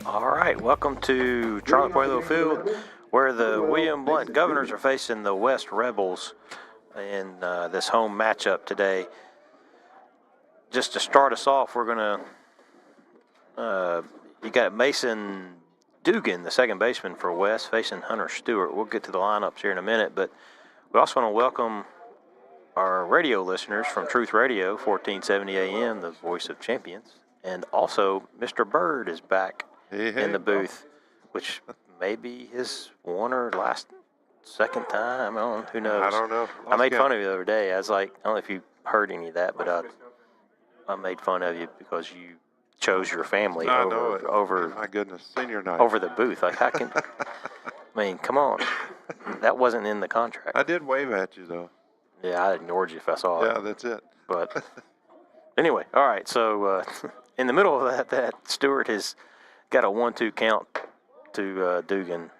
All right, welcome to Charlotte Pueblo Field, where the William Blount Governors are facing the West Rebels in this home matchup today. Just to start us off, we're going to, you got Mason Dugan, the second baseman for West, facing Hunter Stewart. We'll get to the lineups here in a minute, but we also want to welcome our radio listeners from Truth Radio, 1470 AM, the voice of champions. And also, Mr. Bird is back in the booth, which may be his second time. Who knows? I don't know. I made fun of you the other day. I was like, I don't know if you heard any of that, but I made fun of you because you chose your family over my goodness, senior night. Over the booth. Like, how can, I mean, come on. That wasn't in the contract. I did wave at you, though. Yeah, I ignored you if I saw it. Yeah, that's it. But anyway, all right, so in the middle of that Stewart has got a 1-2 count to Dugan.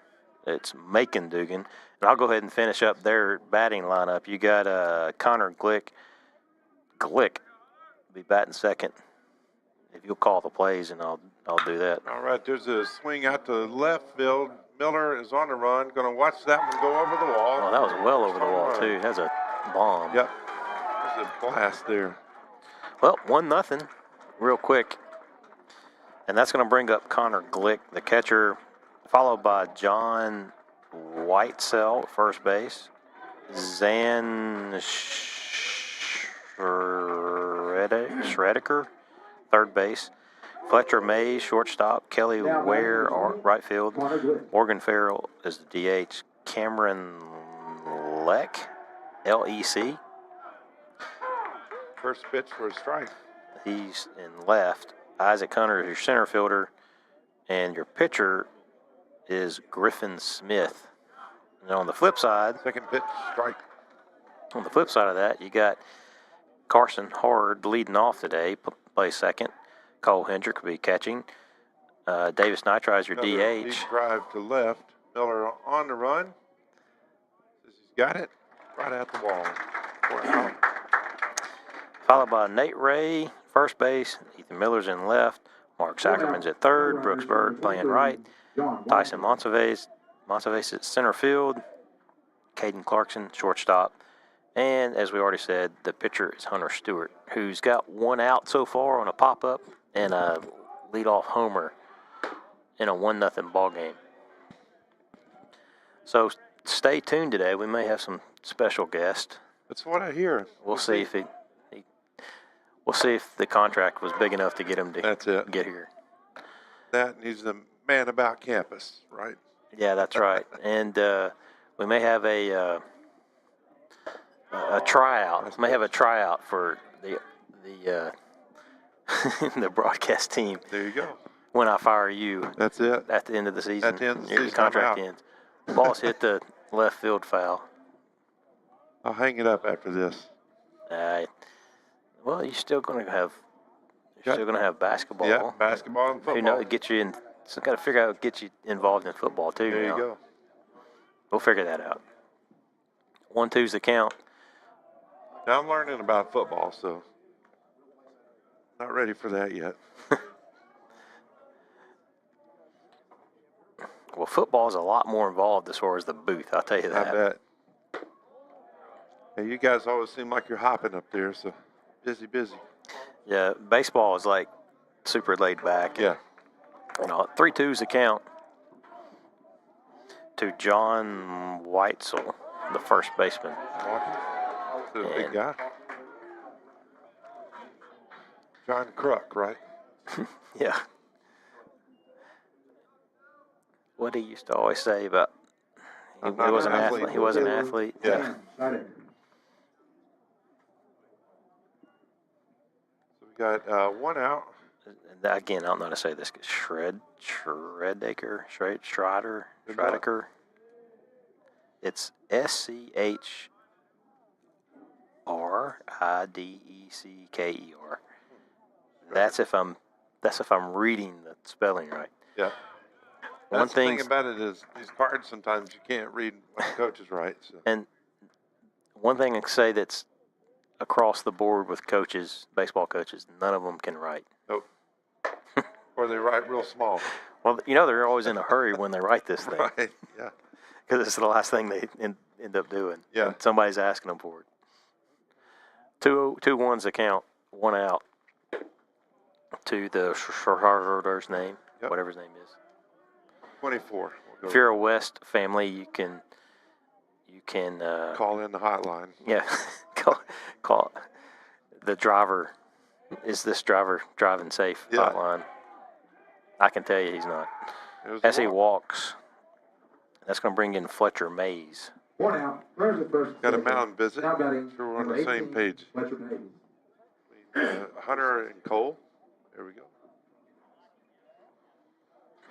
It's Macon Dugan. And I'll go ahead and finish up their batting lineup. You got Connor Glick. Glick be batting second. If you'll call the plays, and I'll do that. All right, there's a swing out to left field. Miller is on the run. Going to watch that one go over the wall. Oh, that was well over the wall, too. That's a bomb. Yep. There's a blast there. Well, 1-0 real quick. And that's going to bring up Connor Glick, the catcher, followed by John Whitesell at first base, Zan Schredeker, third base, Fletcher Mays, shortstop, Kelly Ware, right field, Morgan Farrell is the DH, Cameron Leck, LEC. First pitch for a strike. He's in left. Isaac Hunter is your center fielder, and your pitcher is Griffin Smith. And on the flip side, second pitch, strike. On the flip side of that, you got Carson Hard leading off today, plays second. Cole Hendrick will be catching. Davis Nitri is your DH. Deep drive to left. Miller on the run. He's got it right at the wall. We're out. Followed by Nate Ray, first base. Ethan Miller's in left. Mark Sackerman's at third. Brooks Bird playing right. Tyson Monsalves at center field. Caden Clarkson, shortstop. And as we already said, the pitcher is Hunter Stewart, who's got one out so far on a pop-up and a leadoff homer in a 1-0 ball game. So stay tuned today. We may have some special guests. That's what I hear. We'll see if We'll see if the contract was big enough to get him to get here. That and he's the man about campus, right? Yeah, that's right. And we may have a tryout. We may have a tryout for the the broadcast team. There you go. When I fire you. That's it. At the end of the season. At the end of the season, the contract ends. Ball's hit the left field foul. I'll hang it up after this. Well, you're still going to have basketball. Yeah, basketball and football. Who knows? Get you in. So got to figure out get you involved in football too. There you go. We'll figure that out. 1-2's the count. Now I'm learning about football, so not ready for that yet. Well, football is a lot more involved as far as the booth. I'll tell you that. I bet. Hey, you guys always seem like you're hopping up there, so busy. Yeah, baseball is like super laid back. Yeah. 3-2's the count to John Whitesell, the first baseman. The big guy. John Crook, right? Yeah. What he used to always say about he was an athlete. He was an athlete. Yeah. So we got one out. Again, I don't know how to say this. Schredeker. It's SCHRIDECKER. That's if I'm reading the spelling right. Yeah. That's the thing about it is these cards sometimes you can't read what the coach is right. So. And one thing I can say that's across the board with coaches, baseball coaches, none of them can write. Nope. Or they write real small. Well, they're always in a hurry when they write this thing Right. Yeah. because it's the last thing they end up doing. Yeah. And somebody's asking them for it. 2-1's the count, 1 out to the starter's name, Yep. whatever his name is. 24. If you're a West family, you can call in the hotline. Yeah, call the driver. Is this driver driving safe? Yeah. Hotline. I can tell you he's not. As he walks, that's going to bring in Fletcher Mays. 1 out. Runners at first. Got a mountain visit. Now batting. Sure, we're on number the same 18, page. Fletcher Mays. Hunter and Cole. There we go.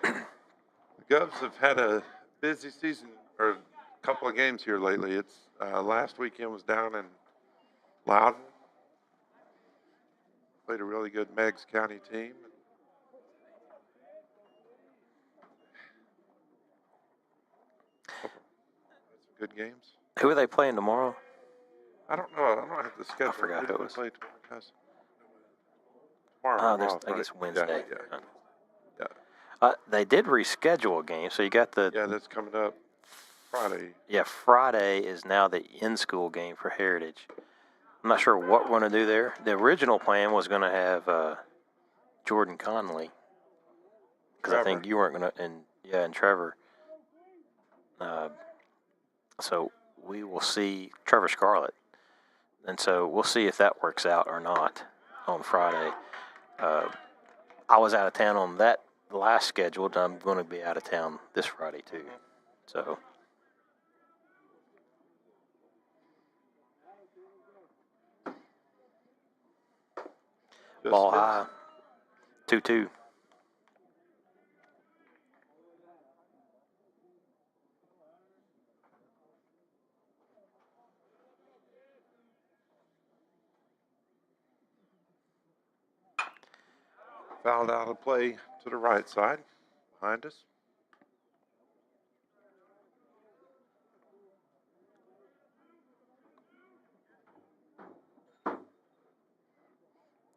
The Govs have had a busy season, or a couple of games here lately. It's last weekend was down in Loudon. Played a really good Meigs County team. Some good games. Who are they playing tomorrow? I don't know. I don't have the schedule. I forgot who it was. Play tomorrow, guys? Tomorrow Oh, I'm there's, off, I right? guess Wednesday. Yeah. They did reschedule a game, so you got the. Yeah, that's coming up Friday. Yeah, Friday is now the in-school game for Heritage. I'm not sure what we're going to do there. The original plan was going to have Jordan Conley, because I think you weren't going to, and Trevor. So we will see Trevor Scarlett, and so we'll see if that works out or not on Friday. I was out of town on that last scheduled. I'm going to be out of town this Friday too. So. Ball high, 2-2. Fouled out of play to the right side, behind us.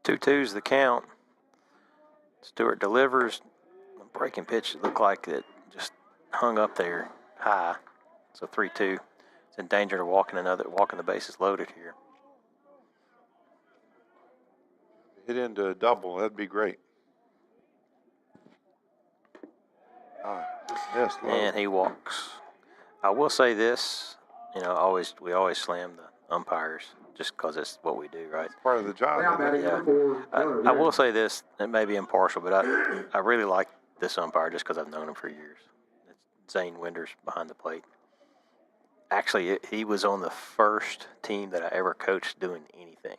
Two-two's the count. Stewart delivers. The breaking pitch looked like it just hung up there high. So 3-2. It's in danger of walking the bases loaded here. Hit into a double, that'd be great. Just missed. And he walks. I will say this, we always slam the umpires just because it's what we do, right? It's part of the job. Now batting Yeah. number 4. I will say this, it may be impartial, but I really like this umpire just because I've known him for years. It's Zane Winders behind the plate. Actually, he was on the first team that I ever coached doing anything.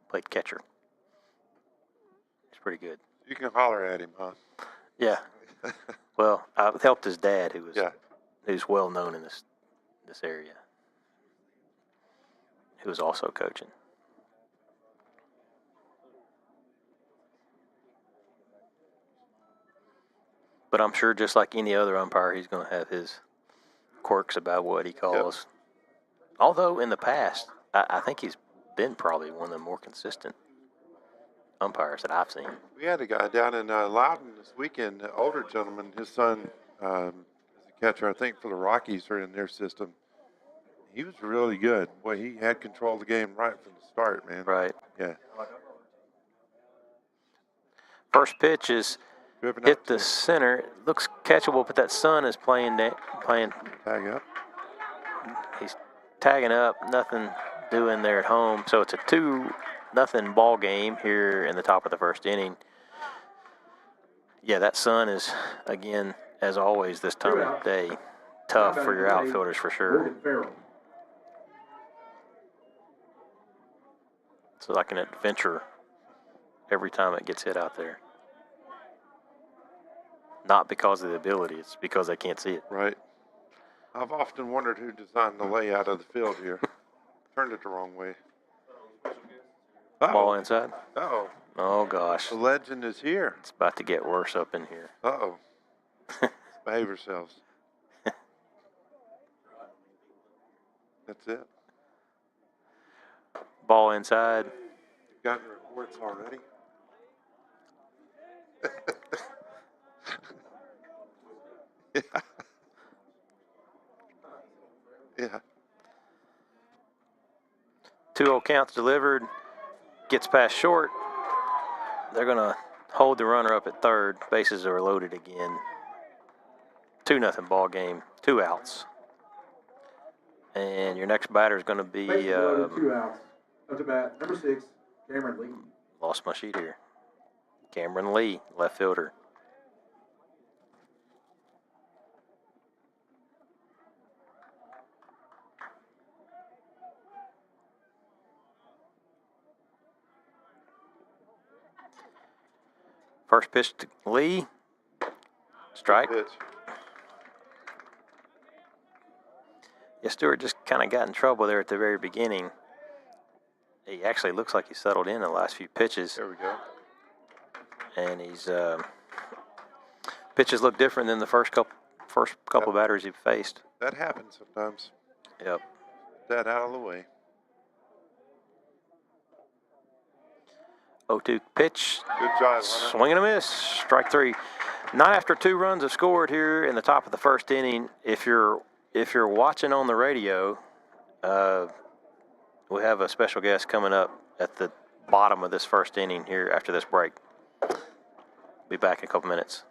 Played catcher. He's pretty good. You can holler at him, huh? Yeah. Well, I helped his dad, who's well known in this area, who was also coaching. But I'm sure, just like any other umpire, he's going to have his quirks about what he calls. Yep. Although in the past, I think he's been probably one of the more consistent umpires that I've seen. We had a guy down in Loudon this weekend, an older gentleman. His son is a catcher, I think, for the Rockies or in their system. He was really good. Boy, he had control of the game right from the start, man. Right. Yeah. First pitch is hit the center. It looks catchable, but that son is playing. Tag up. He's tagging up. Nothing doing there at home. So it's a 2-0 ball game here in the top of the first inning. Yeah, that sun is, again, as always, this time of day, tough for your outfielders for sure. It's like an adventure every time it gets hit out there. Not because of the ability, it's because they can't see it. Right. I've often wondered who designed the layout of the field here. Turned it the wrong way. Ball inside. Uh-oh. Oh, gosh. The legend is here. It's about to get worse up in here. Uh-oh. Behave yourselves. That's it. Ball inside. You've gotten reports already? Yeah. 2-0 counts delivered. Gets past short. They're going to hold the runner up at third. Bases are loaded again. 2-0 ball game. 2 outs. And your next batter is going to be. Bases loaded, 2 outs. Up to bat, number 6, Cameron Lee. Lost my sheet here. Cameron Lee, left fielder. First pitch to Lee. Strike. Pitch. Yeah, Stewart just kind of got in trouble there at the very beginning. He actually looks like he settled in the last few pitches. There we go. And he's pitches look different than the first couple batters he faced. That happens sometimes. Yep. That out of the way. 0-2 pitch. Good job, Hunter. Swing and a miss. Strike 3. Not after 2 runs have scored here in the top of the first inning. If you're watching on the radio, we have a special guest coming up at the bottom of this first inning here after this break. Be back in a couple minutes.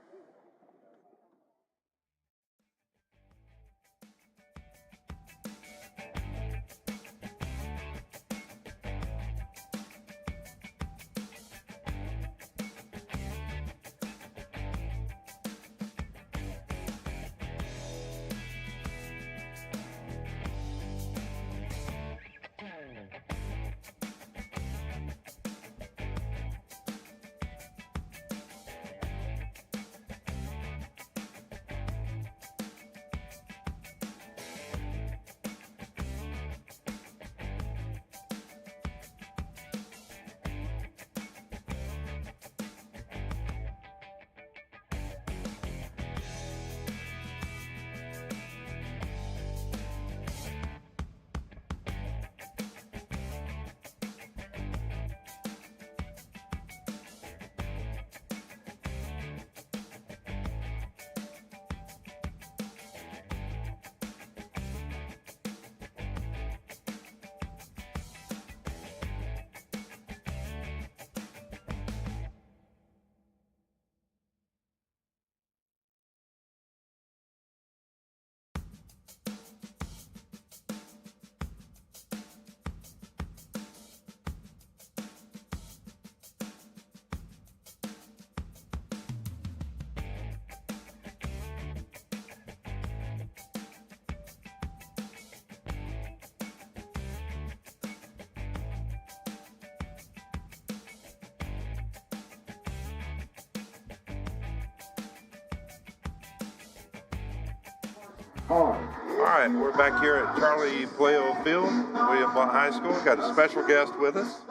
Hard. All right, we're back here at Charlie Playo Field, William Blount High School. We've got a special guest with us,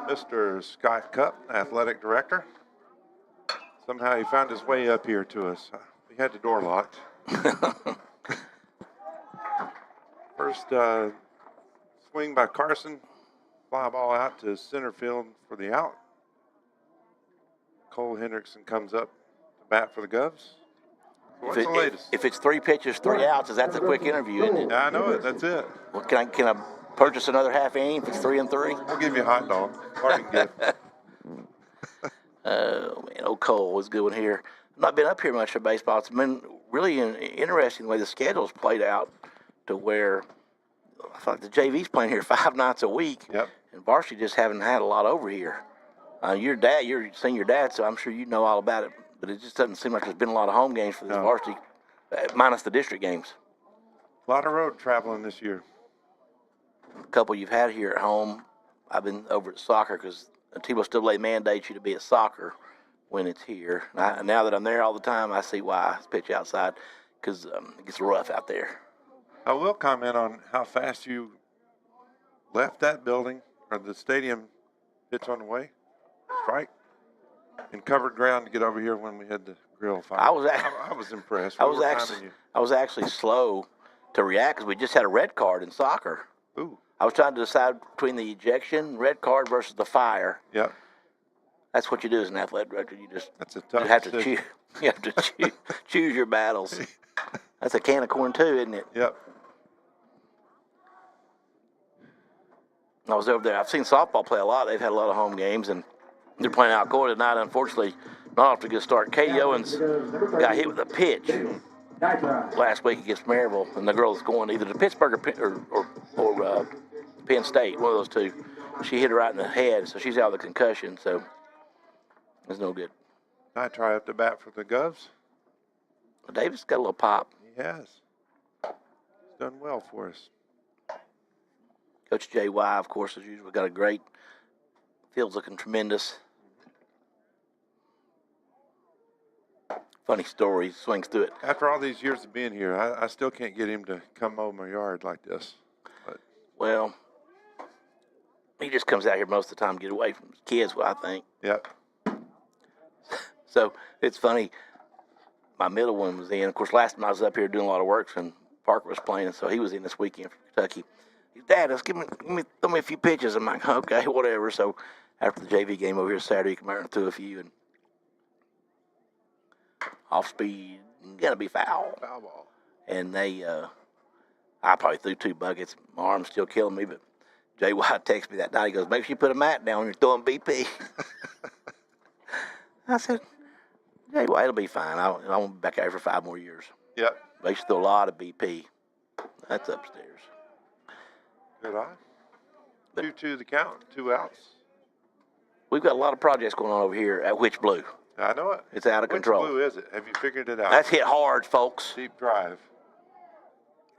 Mr. Scott Cupp, athletic director. Somehow he found his way up here to us. We had the door locked. First swing by Carson, fly ball out to center field for the out. Cole Hendrickson comes up to bat for the Govs. What's the latest? If it's 3 pitches, 3 outs, is that the quick interview, isn't it? Yeah, I know it. That's it. Well, can I purchase another half inning if it's 3-3? We'll give you a hot dog. Parting gift. Oh man, old Cole was a good one here. I've not been up here much for baseball. It's been really interesting the way the schedule's played out to where I thought the JV's playing here 5 nights a week. Yep. And varsity just haven't had a lot over here. You're senior dad, so I'm sure you know all about it. But it just doesn't seem like there's been a lot of home games for this varsity, minus the district games. A lot of road traveling this year. A couple you've had here at home. I've been over at soccer because Tebow still mandates you to be at soccer when it's here. Now that I'm there all the time, I see why I pitch outside because it gets rough out there. I will comment on how fast you left that building or the stadium, pitch on the way, strike, and covered ground to get over here when we had the grill fire. I was impressed. I was actually slow to react because we just had a red card in soccer. Ooh. I was trying to decide between the ejection, red card versus the fire. Yep. That's what you do as an athletic director. That's a tough you have to decision. choose. You have to choose your battles. That's a can of corn too, isn't it? Yep. I was over there. I've seen softball play a lot. They've had a lot of home games, and they're playing Alcoa tonight. Unfortunately, not off to a good start. Katie Owens got hit with a pitch last week against Maryville, and the girl is going either to Pittsburgh or Penn State, one of those two. She hit her right in the head, so she's out with a concussion, so it's no good. I try up the bat for the Govs. Davis got a little pop. He has. He's done well for us. Coach J.Y., of course, as usual, got a great field's looking tremendous. Funny story, he swings through it. After all these years of being here, I still can't get him to come mow my yard like this. But Well, he just comes out here most of the time to get away from his kids, what I think. Yep. So it's funny. My middle one was in. Of course, last time I was up here doing a lot of work, and Parker was playing, so he was in this weekend from Kentucky. Dad, let's throw me a few pitches. I'm like, okay, whatever. So after the JV game over here Saturday, he came out and threw a few, and off speed, gonna be foul. Foul ball. And I probably threw 2 buckets. My arm's still killing me, but J.Y. texted me that night. He goes, make sure you put a mat down when you're throwing BP. I said, J.Y., it'll be fine. I won't be back out here for 5 more years. Yep. They used to throw a lot of BP. That's upstairs. Good eye. 2-2 the count. 2 outs. We've got a lot of projects going on over here at Which Blue. I know it. It's out of control. Which blue is it? Have you figured it out? That's hit hard, folks. Deep drive.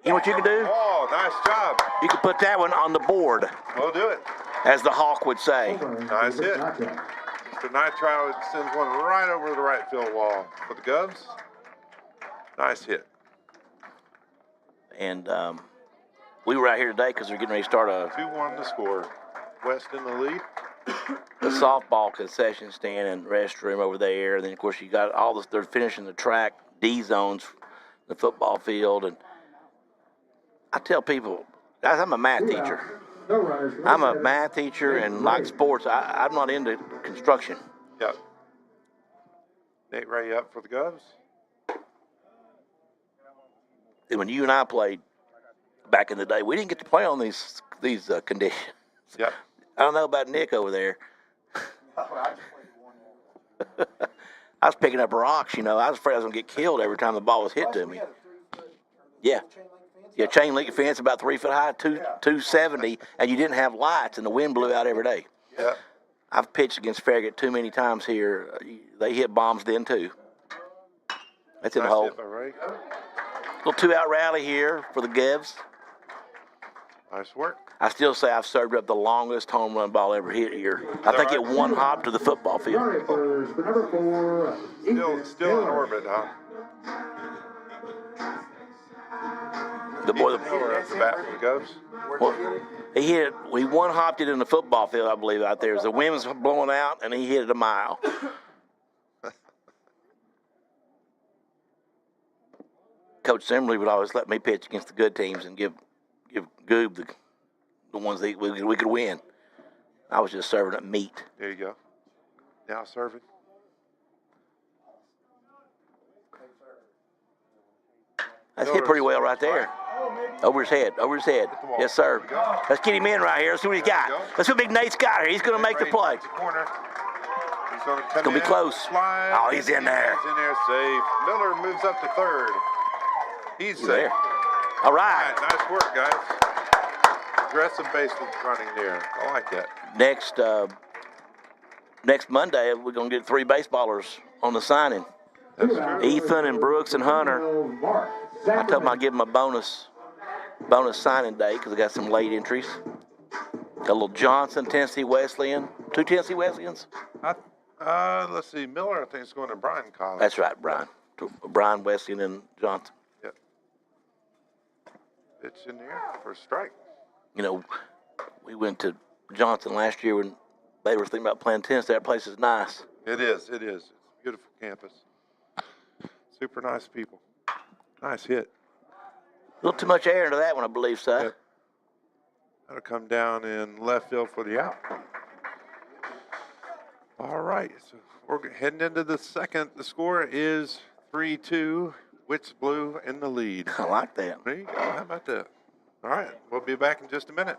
You know what you can do? Oh, nice job. You can put that one on the board, We'll do it. as the Hawk would say. Nice hit. The Nitro sends one right over the right field wall for the Govs. Nice hit. And we were out here today because we're getting ready to start a 2-1 to score. West in the lead. softball concession stand and restroom over there. And then, of course, you got all this. They're finishing the track, D zones, the football field. And I tell people, guys, I'm a math teacher. I'm a math teacher and like sports. I'm not into construction. Yep. Nate Ray up for the Govs. And when you and I played back in the day, we didn't get to play on these conditions. Yep. I don't know about Nick over there. I was picking up rocks, you know. I was afraid I was going to get killed every time the ball was hit to me. Yeah. Yeah, chain link fence about 3 foot high, 270, and you didn't have lights, and the wind blew out every day. Yep. I've pitched against Farragut too many times here. They hit bombs then, too. That's in the Nice hole. hit by Ray. Little 2-out rally here for the Gevs. Nice work. I still say I've served up the longest home run ball ever hit here. I think it one hop to the football field. Still in orbit, huh? The boy, Miller at the bat for the Govs. well, he one hopped it in the football field, I believe, out there. The wind was blowing out, and he hit it a mile. Coach Simley would always let me pitch against the good teams and give Goob the ones that we could win. I was just serving up meat. There you go. Now serving. That's hit pretty well right there. Over his head. Yes, sir. Let's get him in right here. Let's see what he's got. Let's see what Big Nate's got here. He's going to make the play. Corner. It's going to be close. Slide. Oh, he's in there. He's in there safe. Miller moves up to third. He's safe. There. All right. Nice work, guys. Aggressive base running there. I like that. Next Monday, we're going to get 3 baseballers on the signing. That's true. Ethan and Brooks and Hunter. I told them I'd give them a bonus signing day because I got some late entries. Got a little Johnson, Tennessee Wesleyan. 2 Tennessee Wesleyans. Let's see. Miller, I think, is going to Bryan College. That's right, Brian. Brian Wesleyan and Johnson. Yep. Pitch in there for a strike. You know, we went to Johnson last year when they were thinking about playing tennis. That place is nice. It is. It's a beautiful campus. Super nice people. Nice hit. A little too much air into that one, I believe, so. Yep. That'll come down in left field for the out. All right. So we're heading into the second. The score is 3-2. Which Blue in the lead. I like that. There you go. How about that? All right. We'll be back in just a minute.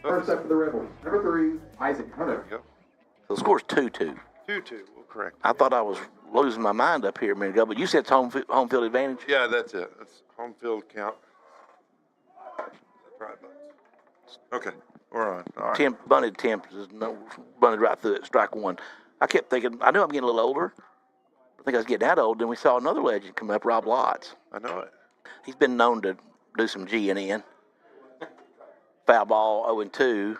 First up for the Rebels, number 3, Isaac There Hunter. we go. So the score's 2-2. 2-2. We'll correct. I thought I was losing my mind up here a minute ago, but you said it's home field advantage? Yeah, that's it. That's home field count. That's right, Bucks. Okay, we're on. All right. Bunted right through it, strike one. I kept thinking, I knew I'm getting a little older. I think I was getting that old. Then we saw another legend come up, Rob Lotz. I know it. He's been known to do some G and N. Foul ball 0-2.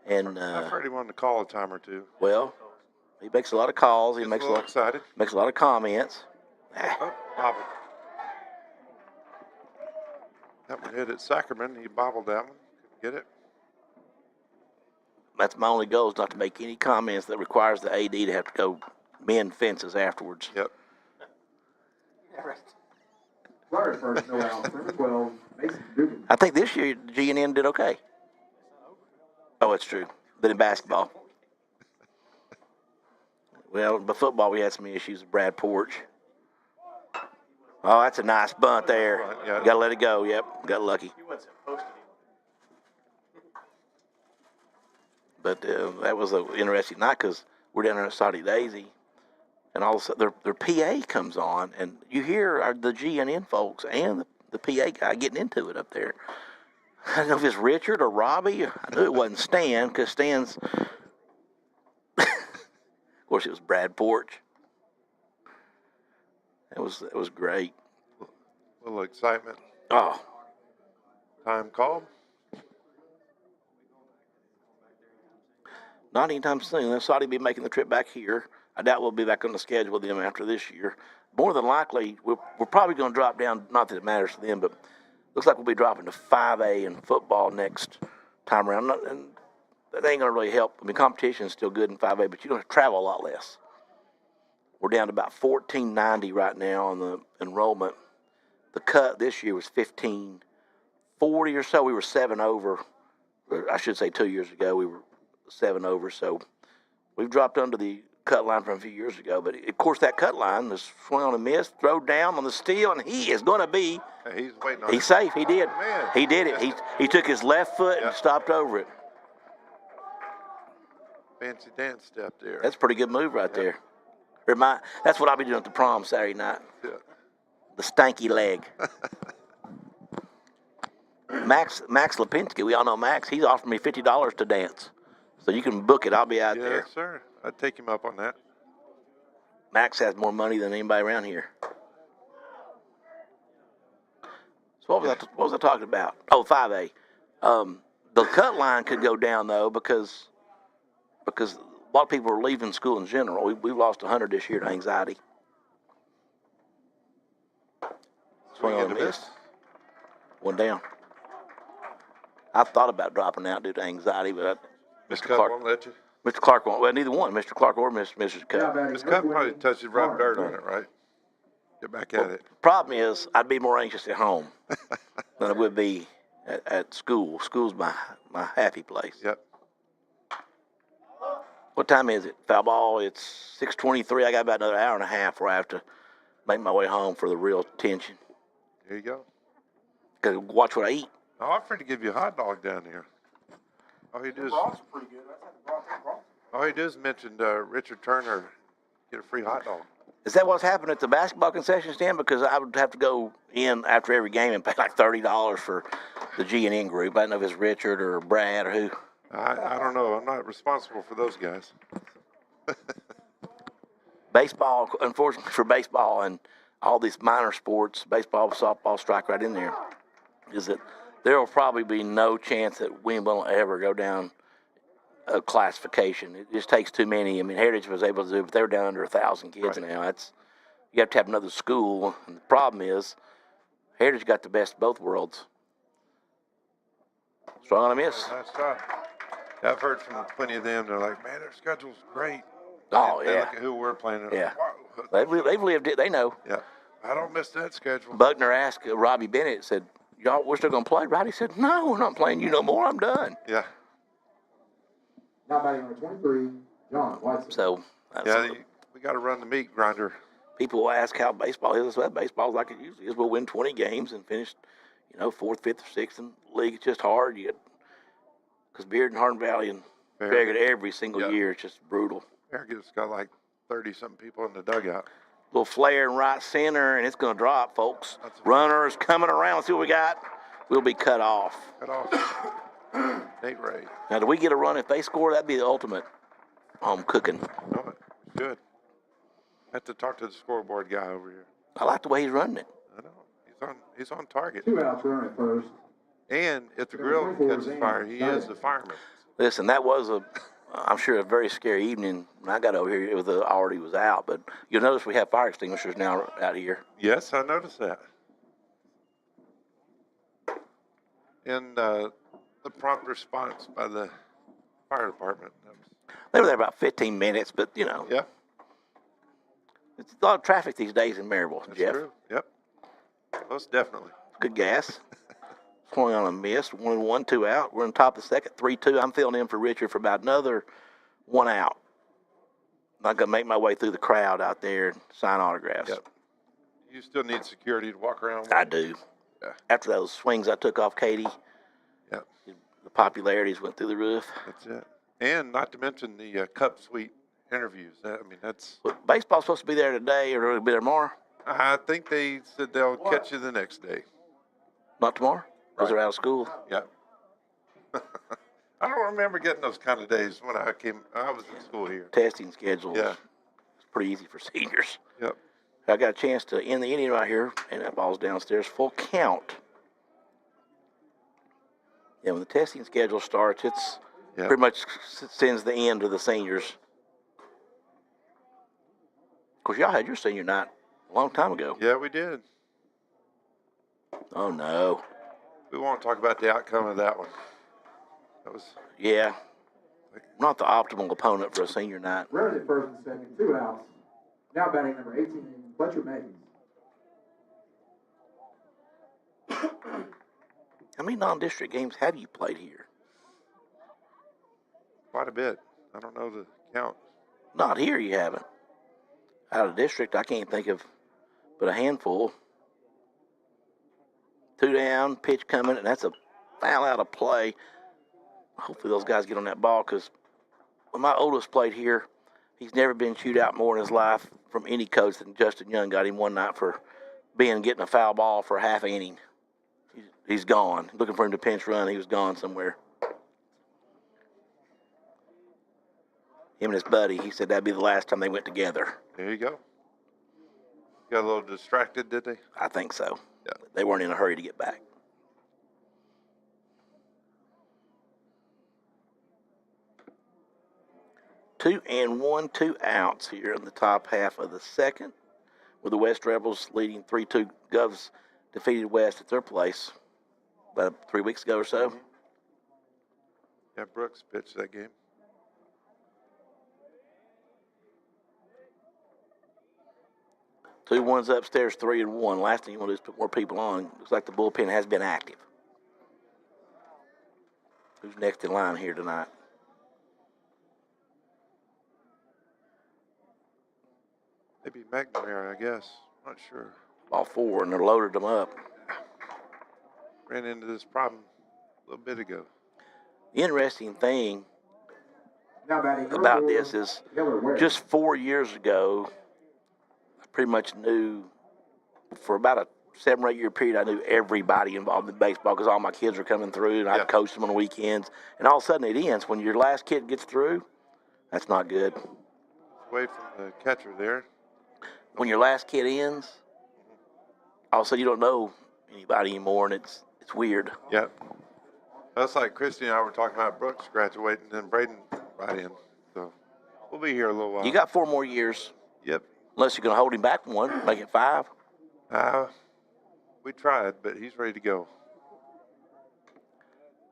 And I've heard him on the call a time or two. well, he makes a lot of calls. He Gets makes a little excited. makes a lot of comments. Oh, bobble. That one hit at Sacrament. He bobbled that one. Couldn't get it. That's my only goal, is not to make any comments that requires the AD to have to go mend fences afterwards. Yep. Flyers first, no out. Number 12, Mason Dugan. I think this year G&N did okay. Oh, it's true. But in basketball. Well, but football, we had some issues with Brad Porch. Oh, that's a nice bunt there. Yeah. Got to let it go. Yep, got lucky. But that was an interesting night because we're down there at Saudi Daisy, and all of a sudden their PA comes on, and you hear the G&N folks and the PA guy getting into it up there. I don't know if it's Richard or Robbie. I knew it wasn't Stan because Stan's, of course, it was Brad Porch. It was great. A little excitement. Oh, Time called. not anytime soon. They'll Saudi be making the trip back here. I doubt we'll be back on the schedule with them after this year. More than likely, we're probably going to drop down. Not that it matters to them, but looks like we'll be dropping to 5A in football next time around. And that ain't going to really help. I mean, competition is still good in 5A, but you're going to travel a lot less. We're down to about 1490 right now on the enrollment. The cut this year was 1540 or so. We were 7 over. I should say 2 years ago we were 7 over. So we've dropped under the cut line from a few years ago. But of course, that cut line is swing on a miss, throw down on the steal, and he is going to be. Hey, he's waiting on He's it. safe. He did. Man. He did it. He took his left foot and stopped over it. Fancy dance step there. That's a pretty good move right there. That's what I'll be doing at the prom Saturday night. Yeah. The stanky leg. Max Lipinski, we all know Max. He's offered me $50 to dance, so you can book it. I'll be out there. Yes, sir. I'd take him up on that. Max has more money than anybody around here. So what was I talking about? Oh, 5A. The cut line could go down though because a lot of people are leaving school in general. We've lost 100 this year to anxiety. Swing on a miss. One down. I thought about dropping out due to anxiety, but Mr. Cup won't let you. Mr. Clark won't. Well, neither one, Mr. Clark or Mrs. Cup. Mr. Cup probably touched it, rubbed dirt on it, right? Get back at it. Problem is, I'd be more anxious at home than I would be at school. School's my happy place. Yep. What time is it? Foul ball, it's 6:23. I got about another hour and a half where I have to make my way home for the real tension. Here you go. Got to watch what I eat. I offered to give you a hot dog down here. All you do is pretty good. That's all you do is mention Richard Turner, get a free hot dog. Is that what's happened at the basketball concession stand? Because I would have to go in after every game and pay like $30 for the G&N group. I don't know if it's Richard or Brad or who. I don't know. I'm not responsible for those guys. Baseball, unfortunately for baseball and all these minor sports, baseball, softball, strike right in there, is that there will probably be no chance that Williamville will ever go down a classification. It just takes too many. I mean, Heritage was able to do it, but they're down under 1,000 kids now. You have to have another school. And the problem is, Heritage got the best of both worlds. Strong on a miss. Nice job. I've heard from plenty of them. They're like, man, their schedule's great. Oh, They yeah. look at who we're playing. Yeah. Wow. They've lived it. They know. Yeah. I don't miss that schedule. Buckner asked Robbie Bennett, said, y'all, we're still going to play? Roddy said, no, we're not playing you no more. I'm done. Yeah. Now batting number 23, John Whiteside. So, We got to run the meat grinder. people will ask how baseball is. Well, baseball's like it usually is. We'll win 20 games and finish, fourth, fifth, or sixth in the league. It's just hard. Because Beard and Hardin Valley and Farragut every single year, it's just brutal. Farragut's got like 30-something people in the dugout. Little flare in right center, and it's going to drop, folks. Runners coming around. See what we got? We'll be cut off. Cut off. Nate Ray. Now, do we get a run if they score? That'd be the ultimate home cooking. No, good. Have to talk to the scoreboard guy over here. I like the way he's running it. I know. He's on target. 2 outs, runner at first. And if the grill catches fire, he is the fireman. Listen, that was I'm sure a very scary evening. When I got over here, it already was out. But you'll notice we have fire extinguishers now out here. Yes, I noticed that. And the prompt response by the fire department. They were there about 15 minutes, but Yeah, it's a lot of traffic these days in Maryville, that's Jeff. true. Yep, most definitely. Good gas. Swung on a miss. 1-1, 2 out. We're on top of the second. 3-2. I'm filling in for Richard for about another 1 out. I'm going to make my way through the crowd out there and sign autographs. Yep. You still need security to walk around with? I do. Yeah. After those swings I took off Katie, Yep. the popularities went through the roof. That's it. And not to mention the Cup Suite interviews. That's. But baseball's supposed to be there today, or it'll be there tomorrow? I think they said they'll catch you the next day. Not tomorrow? Because Right. they're out of school. Yep. I don't remember getting those kind of days when I was in school here. Testing schedules. Yeah. It's pretty easy for seniors. Yep. I got a chance to end the inning right here, and that ball's downstairs. Full count. Yeah, when the testing schedule starts, it's Yep. pretty much sends the end to the seniors. Of course, y'all had your senior night a long time ago. Yeah, we did. Oh, no. We won't talk about the outcome of that one. That was. Yeah. Not the optimal opponent for a senior night. Runners at first and second, 2 outs. Now batting number 18, Fletcher Mays. How many non-district games have you played here? Quite a bit. I don't know the count. Not here, you haven't. Out of district, I can't think of but a handful. 2 down, pitch coming, and that's a foul out of play. Hopefully those guys get on that ball, because when my oldest played here, he's never been chewed out more in his life from any coach than Justin Young got him one night for getting a foul ball for a half inning. He's gone. Looking for him to pinch run, he was gone somewhere. Him and his buddy, he said that'd be the last time they went together. There you go. Got a little distracted, did they? I think so. Yeah. They weren't in a hurry to get back. Two and 1, 2 outs here in the top half of the second, with the West Rebels leading 3-2. Govs defeated West at their place about 3 weeks ago or so. Yeah, Brooks pitched that game. Two ones upstairs, 3 and 1. Last thing you want to do is put more people on. Looks like the bullpen has been active. Who's next in line here tonight? Maybe McNamara, I guess. Not sure. All 4, and they're loaded them up. Ran into this problem a little bit ago. The interesting thing Now batting number about 4, this is Taylor Ware. just 4 years ago, I pretty much knew, for about a 7 or 8 year period, I knew everybody involved in baseball because all my kids were coming through, and I'd coach them on the weekends. And all of a sudden it ends. When your last kid gets through, that's not good. Away from the catcher there. When your last kid ends, all of a sudden you don't know anybody anymore, and it's weird. Yep. That's like Christy and I were talking about Brooks graduating, and then Braden right in. So we'll be here a little while. You got 4 more years, Yep. unless you're going to hold him back 1, make it 5. We tried, but he's ready to go.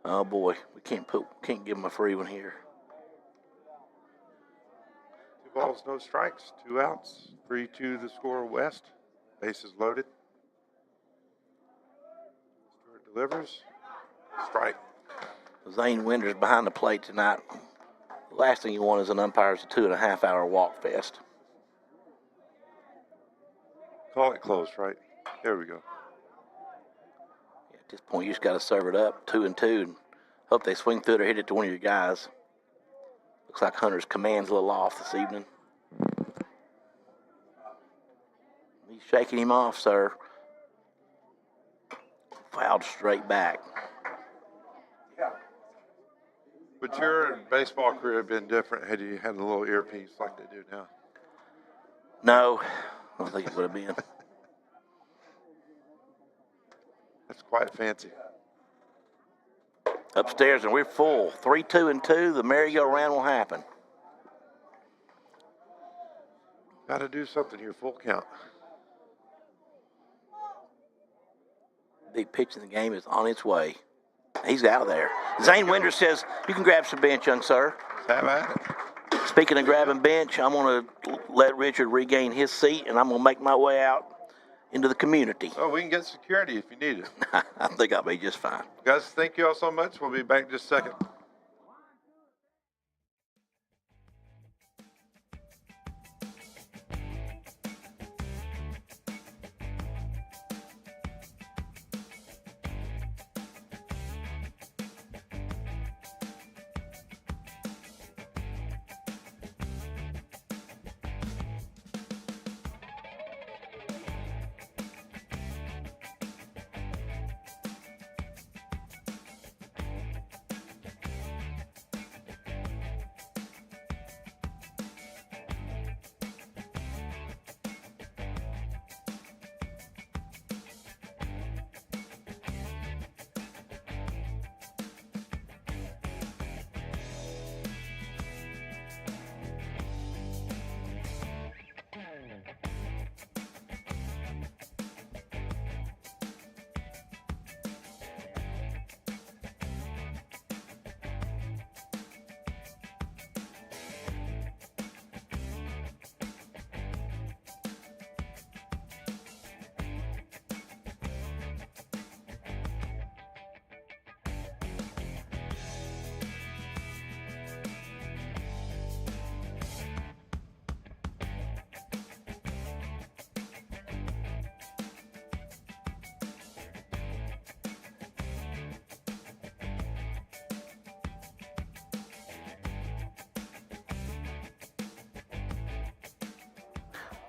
Oh boy, we can't give him a free one here. 2 balls, no strikes, 2 outs, 3-2 the score West. Bases loaded. Stewart delivers. Strike. Zane Winters behind the plate tonight. The last thing you want as an umpire is a 2.5 hour walk fest. Call it close, right? There we go. Yeah, this point, you just got to serve it up 2-2 and hope they swing through it or hit it to one of your guys. Looks like Hunter's command's a little off this evening. He's shaking him off, sir. Fouled straight back. Would your baseball career have been different had you had a little earpiece like they do now? No, I don't think it would have been. That's quite fancy. Upstairs, and we're full. 3-2-2. The merry-go-round will happen. Got to do something here, full count. Big pitch in the game is on its way. He's out of there. Zane Winder says, you can grab some bench, young sir. Have at it. Speaking of grabbing bench, I'm going to let Richard regain his seat, and I'm going to make my way out into the community. Oh, we can get security if you need it. I think I'll be just fine. Guys, thank you all so much. We'll be back in just a second.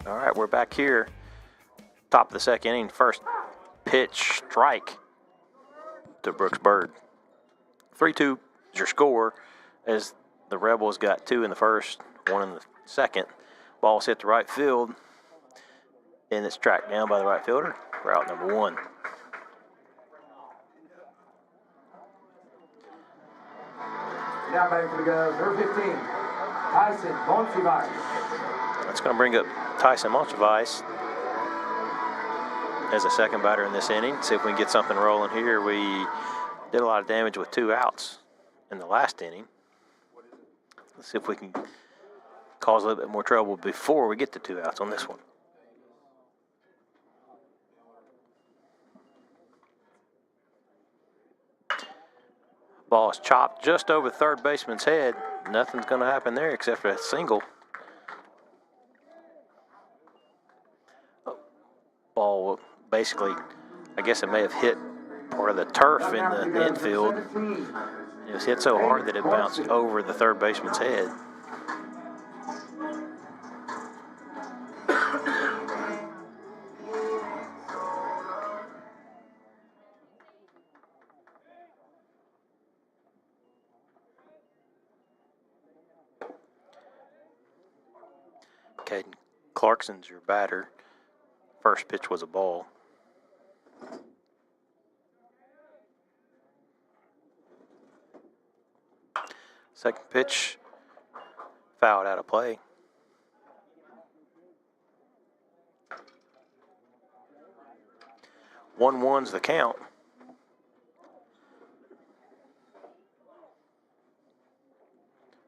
All right, we're back here. Top of the second inning. First pitch, strike to Brooks Bird. 3-2 is your score as the Rebels got 2 in the first, 1 in the second. Ball's hit to right field, and it's tracked down by the right fielder for out number 1. Now batting for the Govs, number 15, Tyson Monsiváis. That's going to bring up Tyson Monsiváis as a second batter in this inning. See if we can get something rolling here. We did a lot of damage with 2 outs in the last inning. Let's see if we can cause a little bit more trouble before we get to 2 outs on this one. Ball is chopped just over third baseman's head. Nothing's going to happen there except for a single. Ball basically, I guess it may have hit part of the turf in the infield. It was hit so hard that it bounced over the third baseman's head. Caden Clarkson's your batter. First pitch was a ball. Second pitch, fouled out of play. One's the count.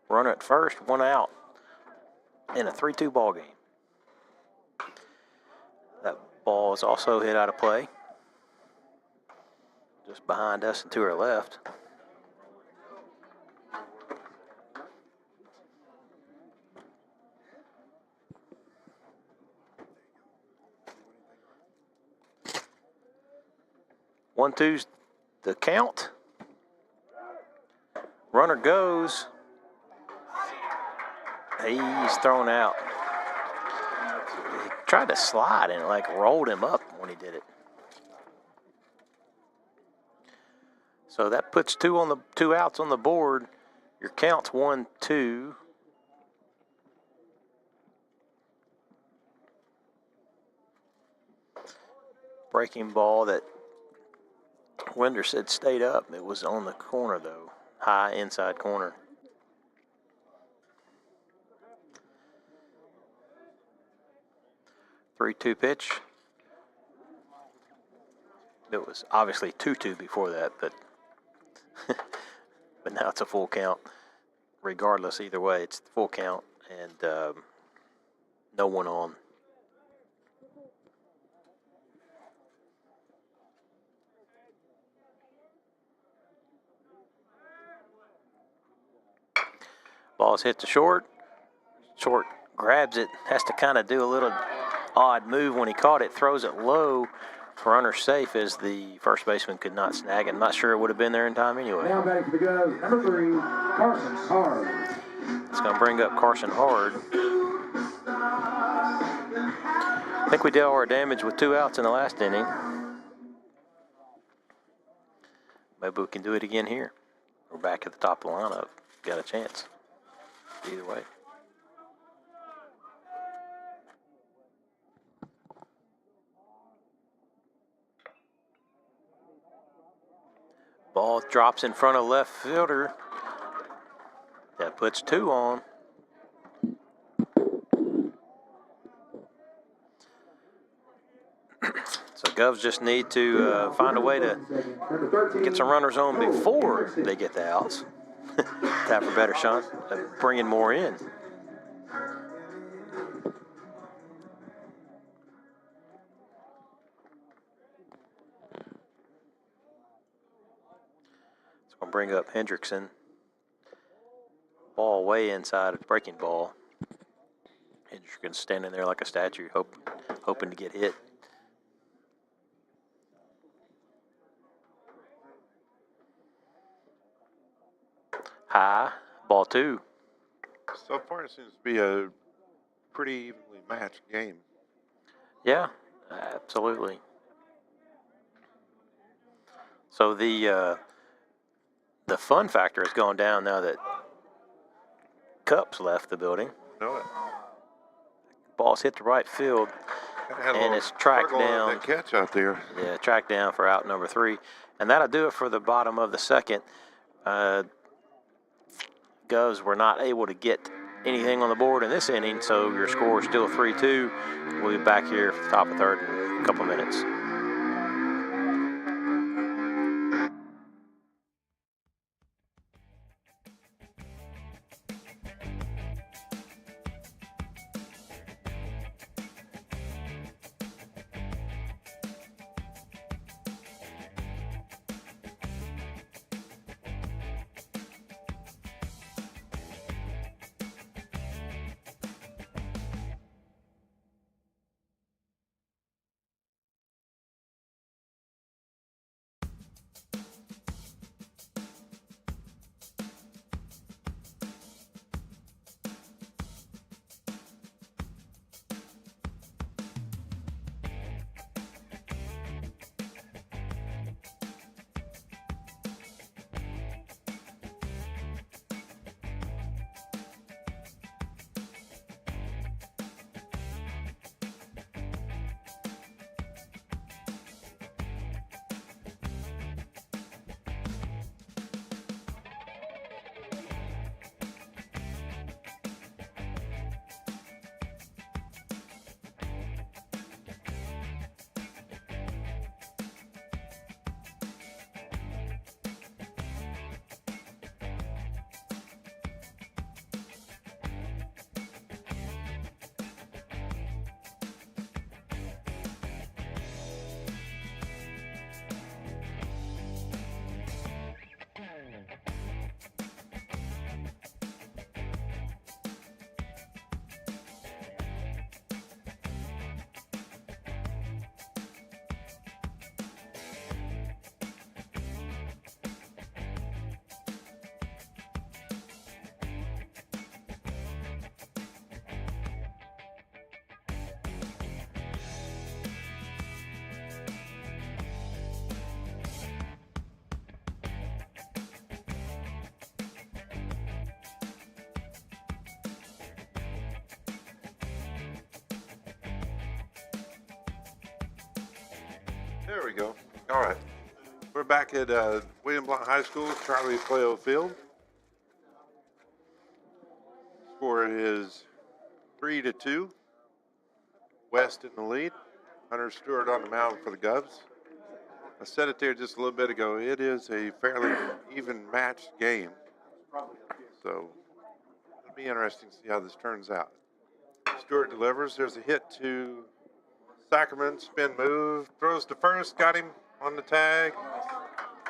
Runner at first, 1 out in a 3-2 ball game. That ball is also hit out of play. Just behind us and to our left. One, two's the count. Runner goes. He's thrown out. He tried to slide and it like rolled him up when he did it. So that puts two outs on the board. Your count's 1-2. Breaking ball that Winder said stayed up. It was on the corner though, high inside corner. Three-two pitch. It was obviously 2-2 before that, but but now it's a full count. Regardless, either way, it's the full count and no one on. Ball's hit to short. Short grabs it, has to kind of do a little odd move when he caught it, throws it low. Runner safe as the first baseman could not snag it. I'm not sure it would have been there in time anyway. Now batting for the Govs, number 3, Carson Hard. It's going to bring up Carson Hard. I think we did all our damage with 2 outs in the last inning. Maybe we can do it again here. We're back at the top of the lineup. Got a chance. Either way. Ball drops in front of left fielder. That puts 2 on. So Govs just need to find a way to get some runners on before they get the outs. Have a better shot at bringing more in. It's going to bring up Hendrickson. Ball way inside of the breaking ball. Hendrickson standing there like a statue, hoping to get hit. High, ball 2. So far, it seems to be a pretty evenly matched game. Yeah, absolutely. So the fun factor has gone down now that Cup's left the building. Know it. Ball's hit the right field, and it's tracked down. That catch out there. Yeah, tracked down for out number 3, and that'll do it for the bottom of the second. Govs were not able to get anything on the board in this inning, so your score is still 3-2. We'll be back here for the top of third in a couple minutes. There we go. All right. We're back at William Blount High School, Charlie Cleo Field. Score is 3-2. West in the lead. Hunter Stewart on the mound for the Govs. I said it there just a little bit ago. It is a fairly even matched game. So it'll be interesting to see how this turns out. Stewart delivers. There's a hit to Sackerman. Spin move. Throws to first. Got him on the tag.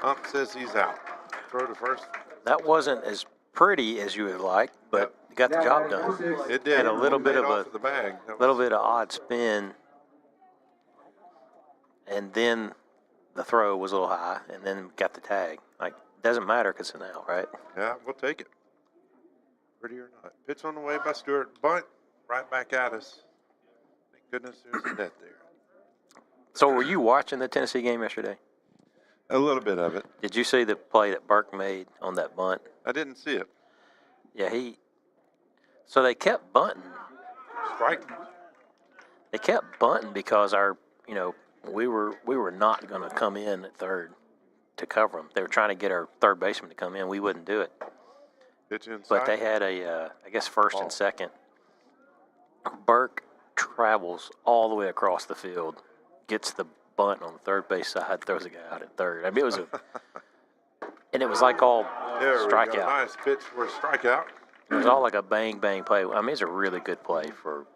Ump says he's out. Throw to first. That wasn't as pretty as you would like, but got the job done. It did. Had a little bit of the bag. little bit of odd spin, and then the throw was a little high, and then got the tag. Like, doesn't matter because it's an out, right? Yeah, we'll take it. Pretty or not. Pitch on the way by Stewart. Bunt right back at us. Thank goodness there's a net there. So were you watching the Tennessee game yesterday? A little bit of it. Did you see the play that Burke made on that bunt? I didn't see it. Yeah, so they kept bunting. Strike. They kept bunting because we were not going to come in at third to cover them. They were trying to get our third baseman to come in. We wouldn't do it. Pitch inside. But they had I guess first and second. Burke travels all the way across the field, gets the bunt on the third base side, throws a guy out at third. I mean, and it was like all there strikeout. We go. Nice pitch for a strikeout. It was all like a bang bang play. I mean, it's a really good play for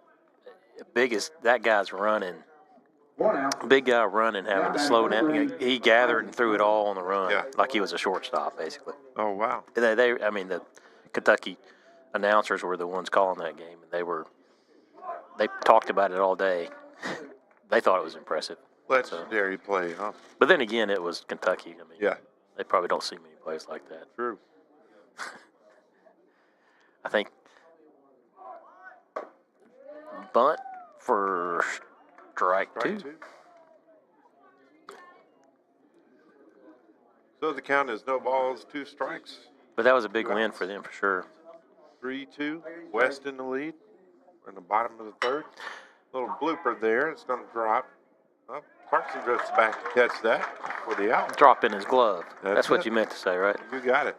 that guy's running. Big guy running, having to slow down. He gathered and threw it all on the run, like he was a shortstop, basically. Oh wow! The Kentucky announcers were the ones calling that game, and they talked about it all day. They thought it was impressive. Legendary play, huh? But then again, it was Kentucky. I mean, yeah, they probably don't see many plays like that. True. I think bunt for strike two. So the count is no balls, 2 strikes. But that was a big win for them for sure. 3-2. West in the lead. We're in the bottom of the third. Little blooper there. It's going to drop. Oh, Clarkson drifts back to catch that for the out. Drop in his glove. That's what it. you meant to say, right? You got it.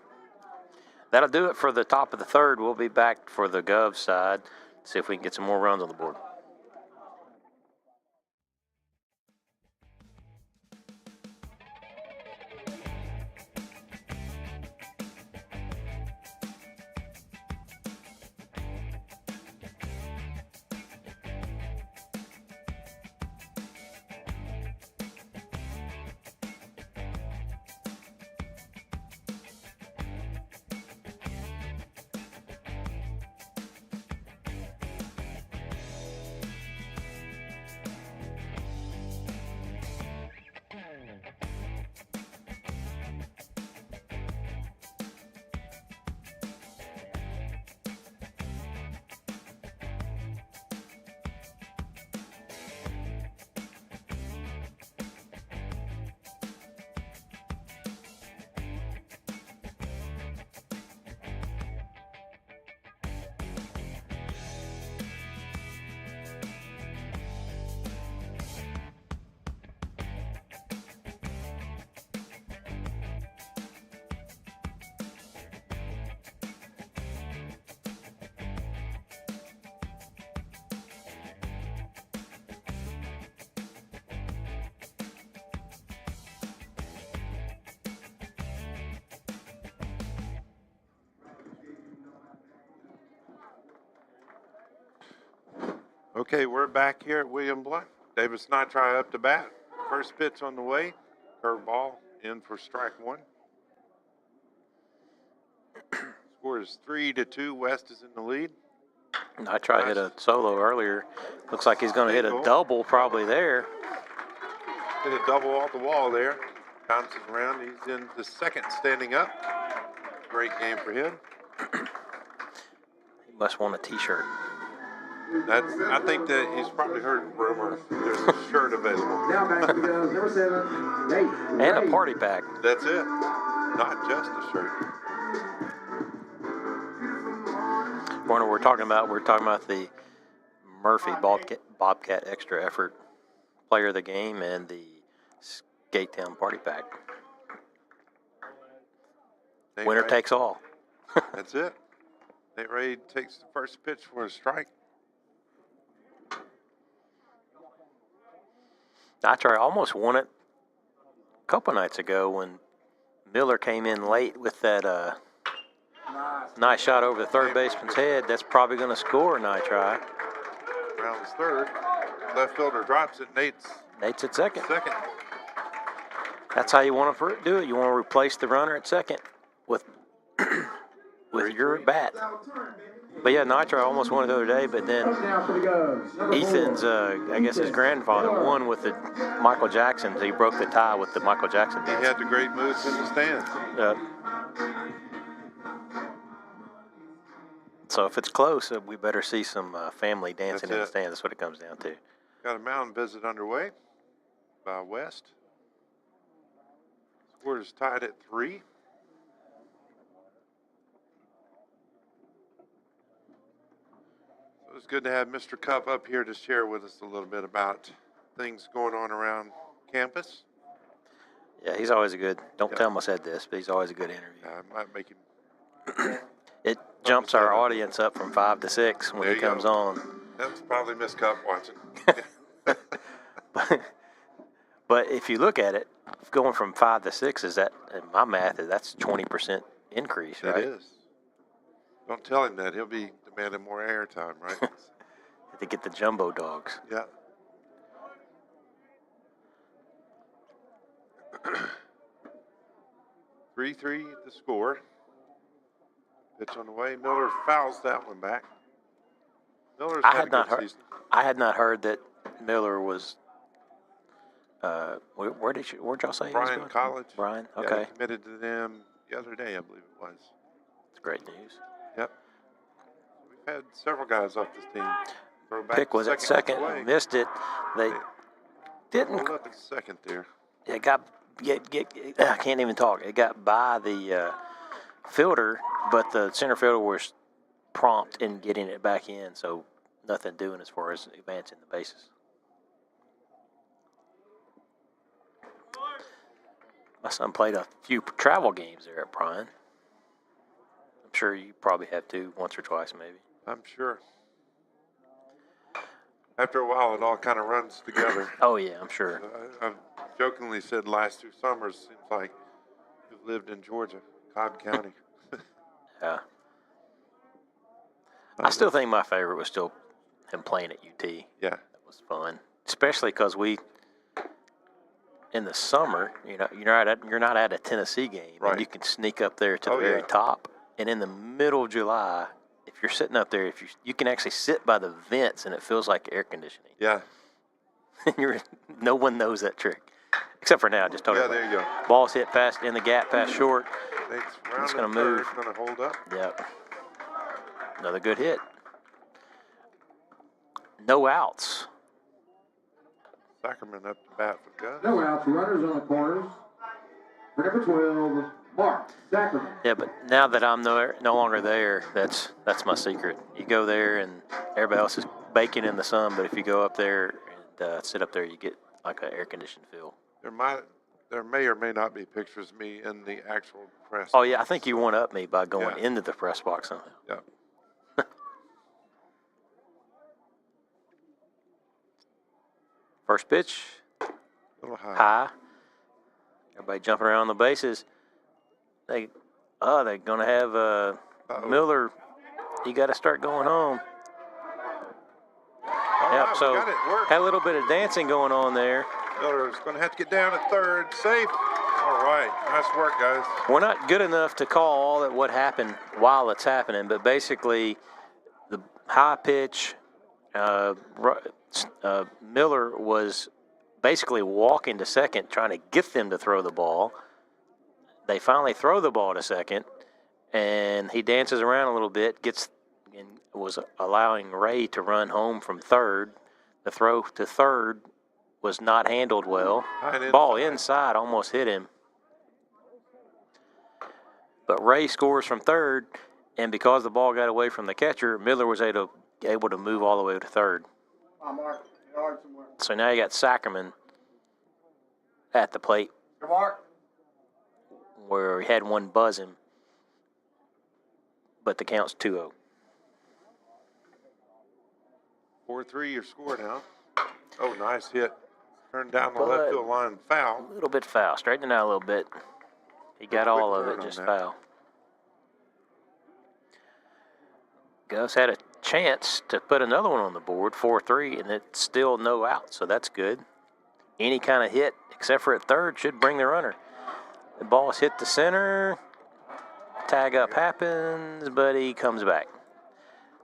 That'll do it for the top of the third. We'll be back for the Gov side. See if we can get some more runs on the board. Okay, we're back here at William Blount. David Snitry up to bat. First pitch on the way. Curveball in for strike 1. Score is 3-2. West is in the lead. Snitry hit a solo earlier. Looks like he's going to hit a double probably there. Hit a double off the wall there. Bounces around. He's in the second standing up. Great game for him. He must want a T-shirt. I think that he's probably heard rumor there's a shirt available. Now back to the Govs, number 7, Nate. And a party pack. That's it. Not just a shirt. Warner, we're talking about the Murphy Bobcat Extra Effort Player of the Game and the Skate Town Party Pack. Nate Winner Ray, takes all. That's it. Nate Ray takes the first pitch for a strike. Nitro almost won it a couple nights ago when Miller came in late with that nice shot over the third baseman's head. That's probably going to score Nitro. Rounds third. Left fielder drops it. Nate's Nate's at second. second. That's how you want to do it. You want to replace the runner at second with your bat. But yeah, Nitro almost won it the other day, but then Ethan's, I guess his grandfather won with the Michael Jackson. He broke the tie with the Michael Jackson. He had the great moves in the stands. So if it's close, we better see some family dancing in the That's it. stands. That's what it comes down to. Got a mountain visit underway by West. Score is tied at 3. So it's good to have Mr. Cup up here to share with us a little bit about things going on around campus. Yeah, he's always a good. Don't tell him I said this, but he's always a good interview. I might make him. It jumps our audience up from 5 to 6 when There he you comes go. on. That's probably Miss Cup watching. But if you look at it, going from 5 to 6 is that, in my math, that's 20% increase, right? It is. Don't tell him that. He'll be demanding more airtime, right? To get the jumbo dogs. Yeah. Three the score. Pitch on the way. Miller fouls that one back. Miller's I had had a not good heard. season. I had not heard that Miller was. Where'd y'all say he was Bryan going? College. Bryan. Yeah, Okay, he committed to them the other day, I believe it was. it's great news. Yep. We've had several guys off this team. Throw back Pick to was at second, away. missed it. They didn't. Hold up at second there. It got I can't even talk. It got by the fielder, but the center fielder was prompt in getting it back in, so nothing doing as far as advancing the bases. My son played a few travel games there at Bryan. I'm sure you probably have too, once or twice maybe. I'm sure. After a while, it all kind of runs together. Oh yeah, I'm sure. I've jokingly said last 2 summers seems like you've lived in Georgia, Cobb County. Yeah. I still think my favorite was still him playing at UT. Yeah. That was fun, especially because in the summer, you're not at a Tennessee game, Right. and you can sneak up there to Oh, the very yeah. top. And in the middle of July, if you're sitting up there, you can actually sit by the vents, and it feels like air conditioning. Yeah. No one knows that trick, except for now. Just Yeah, there you go. Ball's hit past in the gap, past short. Nate's It's round gonna and move. third, going to hold up. Yep. Another good hit. No outs. Sackerman up to bat for the Gun. No outs, runners on the corners. For number 12, Mark Sackerman. Yeah, but now that I'm no longer there, that's my secret. You go there and everybody else is baking in the sun, but if you go up there and sit up there, you get like an air-conditioned feel. There may or may not be pictures of me in the actual press. Oh, yeah, I think you one-up me by going Yeah. into the press box somehow. Yeah. First pitch, A little high. high. Everybody jumping around the bases. They're going to have Uh-oh. Miller. You got to start going home. All Yep, right, so we got it. Work. had a little bit of dancing going on there. Miller's going to have to get down at third. Safe. All right. Nice work, guys. We're not good enough to call all that what happened while it's happening, but basically the high pitch, Miller was basically walking to second, trying to get them to throw the ball. They finally throw the ball to second, and he dances around a little bit, was allowing Ray to run home from third. The throw to third was not handled well. Ball inside almost hit him. But Ray scores from third, and because the ball got away from the catcher, Miller was able to move all the way to third. So now you got Sackerman at the plate Your mark. where he had one buzz him, but the count's 2-0. 4-3 your score now. Oh, nice hit. Turned down the But- left field line. Foul. A little bit foul. Straighten it out a little bit. He got all of turn it, on just that. foul. Gus had a chance to put another one on the board, 4-3, and it's still no out, so that's good. Any kind of hit, except for at third, should bring the runner. The ball's hit the center. Tag up happens, but he comes back.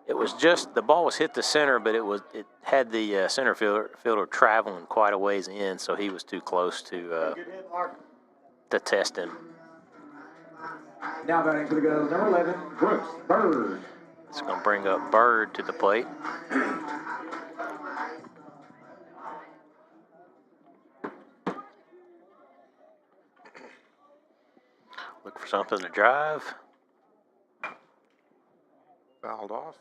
It was just the ball was hit the center, but it had the center fielder traveling quite a ways in, so he was too close to test him. Now batting for the Govs, number 11, Brooks Bird. It's going to bring up Bird to the plate. Look for something to drive. Fouled off.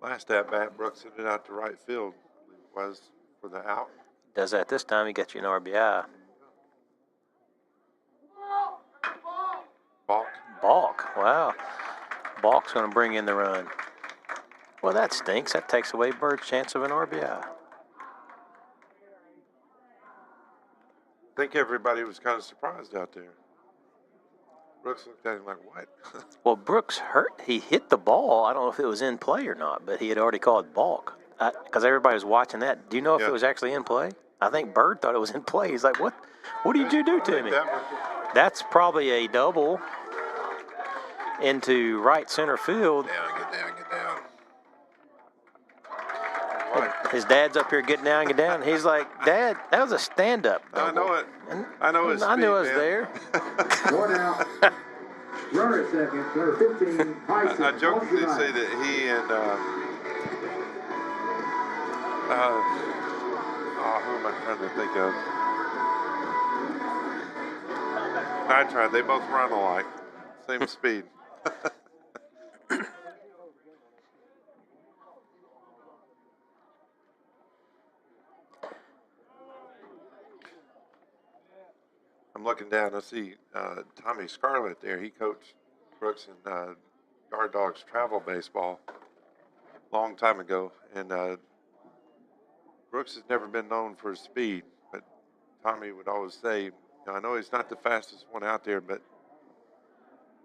Last at bat, Brooks hit it out to right field. I believe it was for the out. Does that this time, he gets you an RBI. Balk, wow. Balk's going to bring in the run. Well, that stinks. That takes away Bird's chance of an RBI. I think everybody was kind of surprised out there. Brooks looked at him like, what? Well, Brooks he hit the ball. I don't know if it was in play or not, but he had already called balk. Because everybody was watching that. Do you know if it was actually in play? I think Bird thought it was in play. He's like, what did you do to me? That's probably a double into right center field. Get down. His dad's up here getting down, He's like, Dad, that was a stand-up double. I know it. I know his I knew I was speed, there. One out. Runner at second, number 15, Tyson. I jokingly say that he and who am I trying to think of? I tried. They both run alike, same speed. I'm looking down. I see Tommy Scarlett there. He coached Brooks in Guard Dogs travel baseball a long time ago. And Brooks has never been known for his speed, but Tommy would always say, I know he's not the fastest one out there, but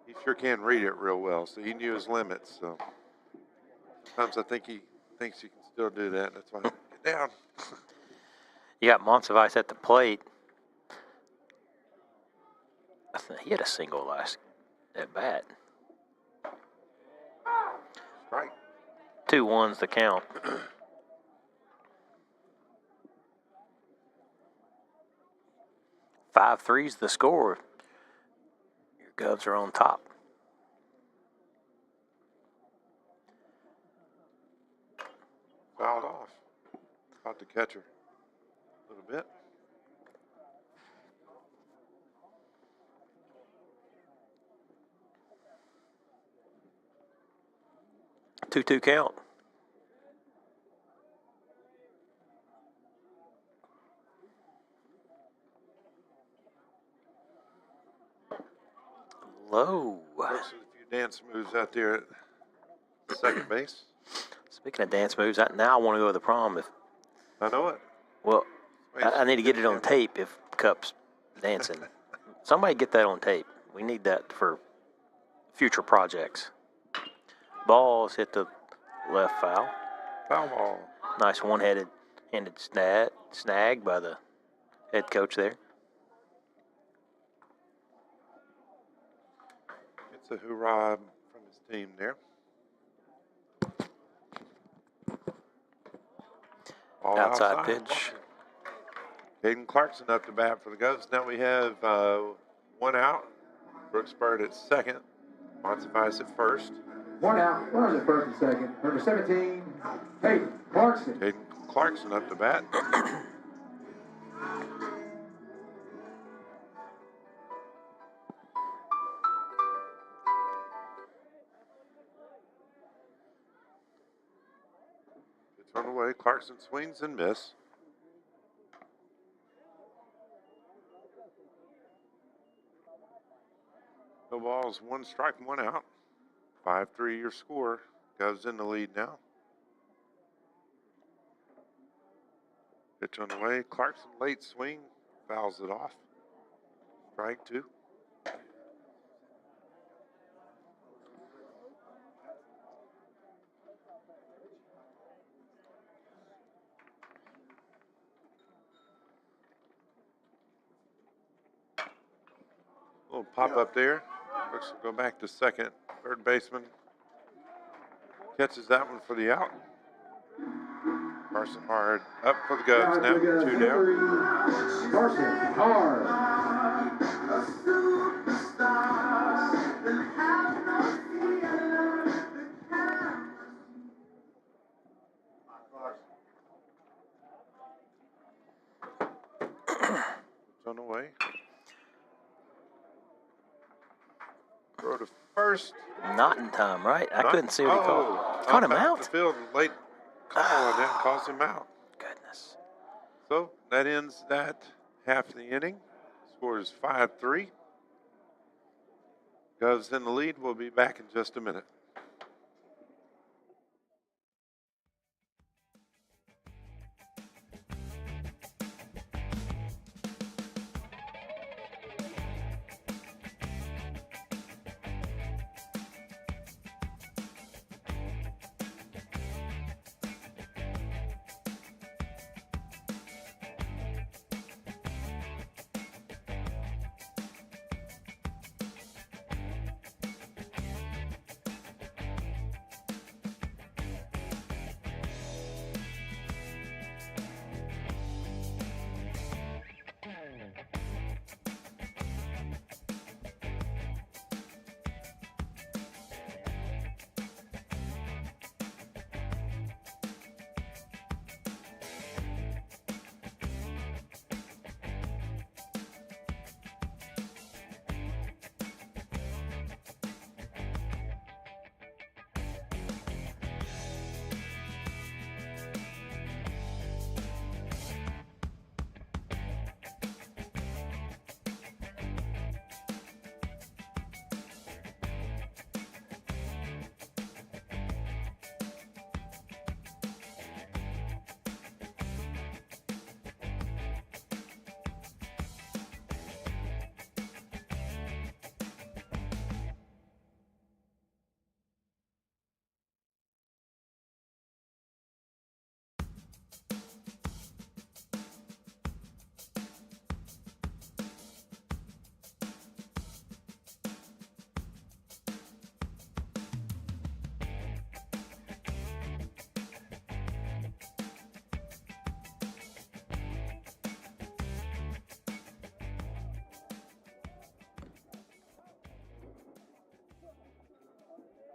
he sure can read it real well. So he knew his limits. So sometimes I think he thinks he can still do that. That's why get down. You got Monsivice at the plate. I think he had a single last at bat. Right. 2-1's the count. 5-3's the score. Your Govs are on top. Fouled off. Caught the catcher a little bit. Two count. Low. Brooks did a few dance moves out there at second base. Speaking of dance moves, now I want to go to the prom. I know it. Well, I need to get it on tape if Cup's dancing. Somebody get that on tape. We need that for future projects. Balls hit the left foul. Foul ball. Nice one-handed snag by the head coach there. It's a hoorah from his team there. Ball Outside pitch. Caden Clarkson up to bat for the Govs. Now we have one out. Brooks Bird at second. Monsivice at first. One out, runners at first and second. Number 17, Hayden Clarkson. Caden Clarkson up to bat. It's on the way. Clarkson swings and miss. No balls, 1 strike, 1 out. 5-3 your score. Govs in the lead now. Pitch on the way. Clarkson late swing. Fouls it off. Strike 2. Little pop up there. Brooks will go back to second. Third baseman catches that one for the out. Carson Hard up for the Govs now. 2 down. Carson Hard. It's on the way. Throw to first. Not in time, right? I couldn't see what he called. Caught him out? The field, late call on that caused him out. Goodness. So that ends that half of the inning. Score is 5-3. Govs in the lead. We'll be back in just a minute.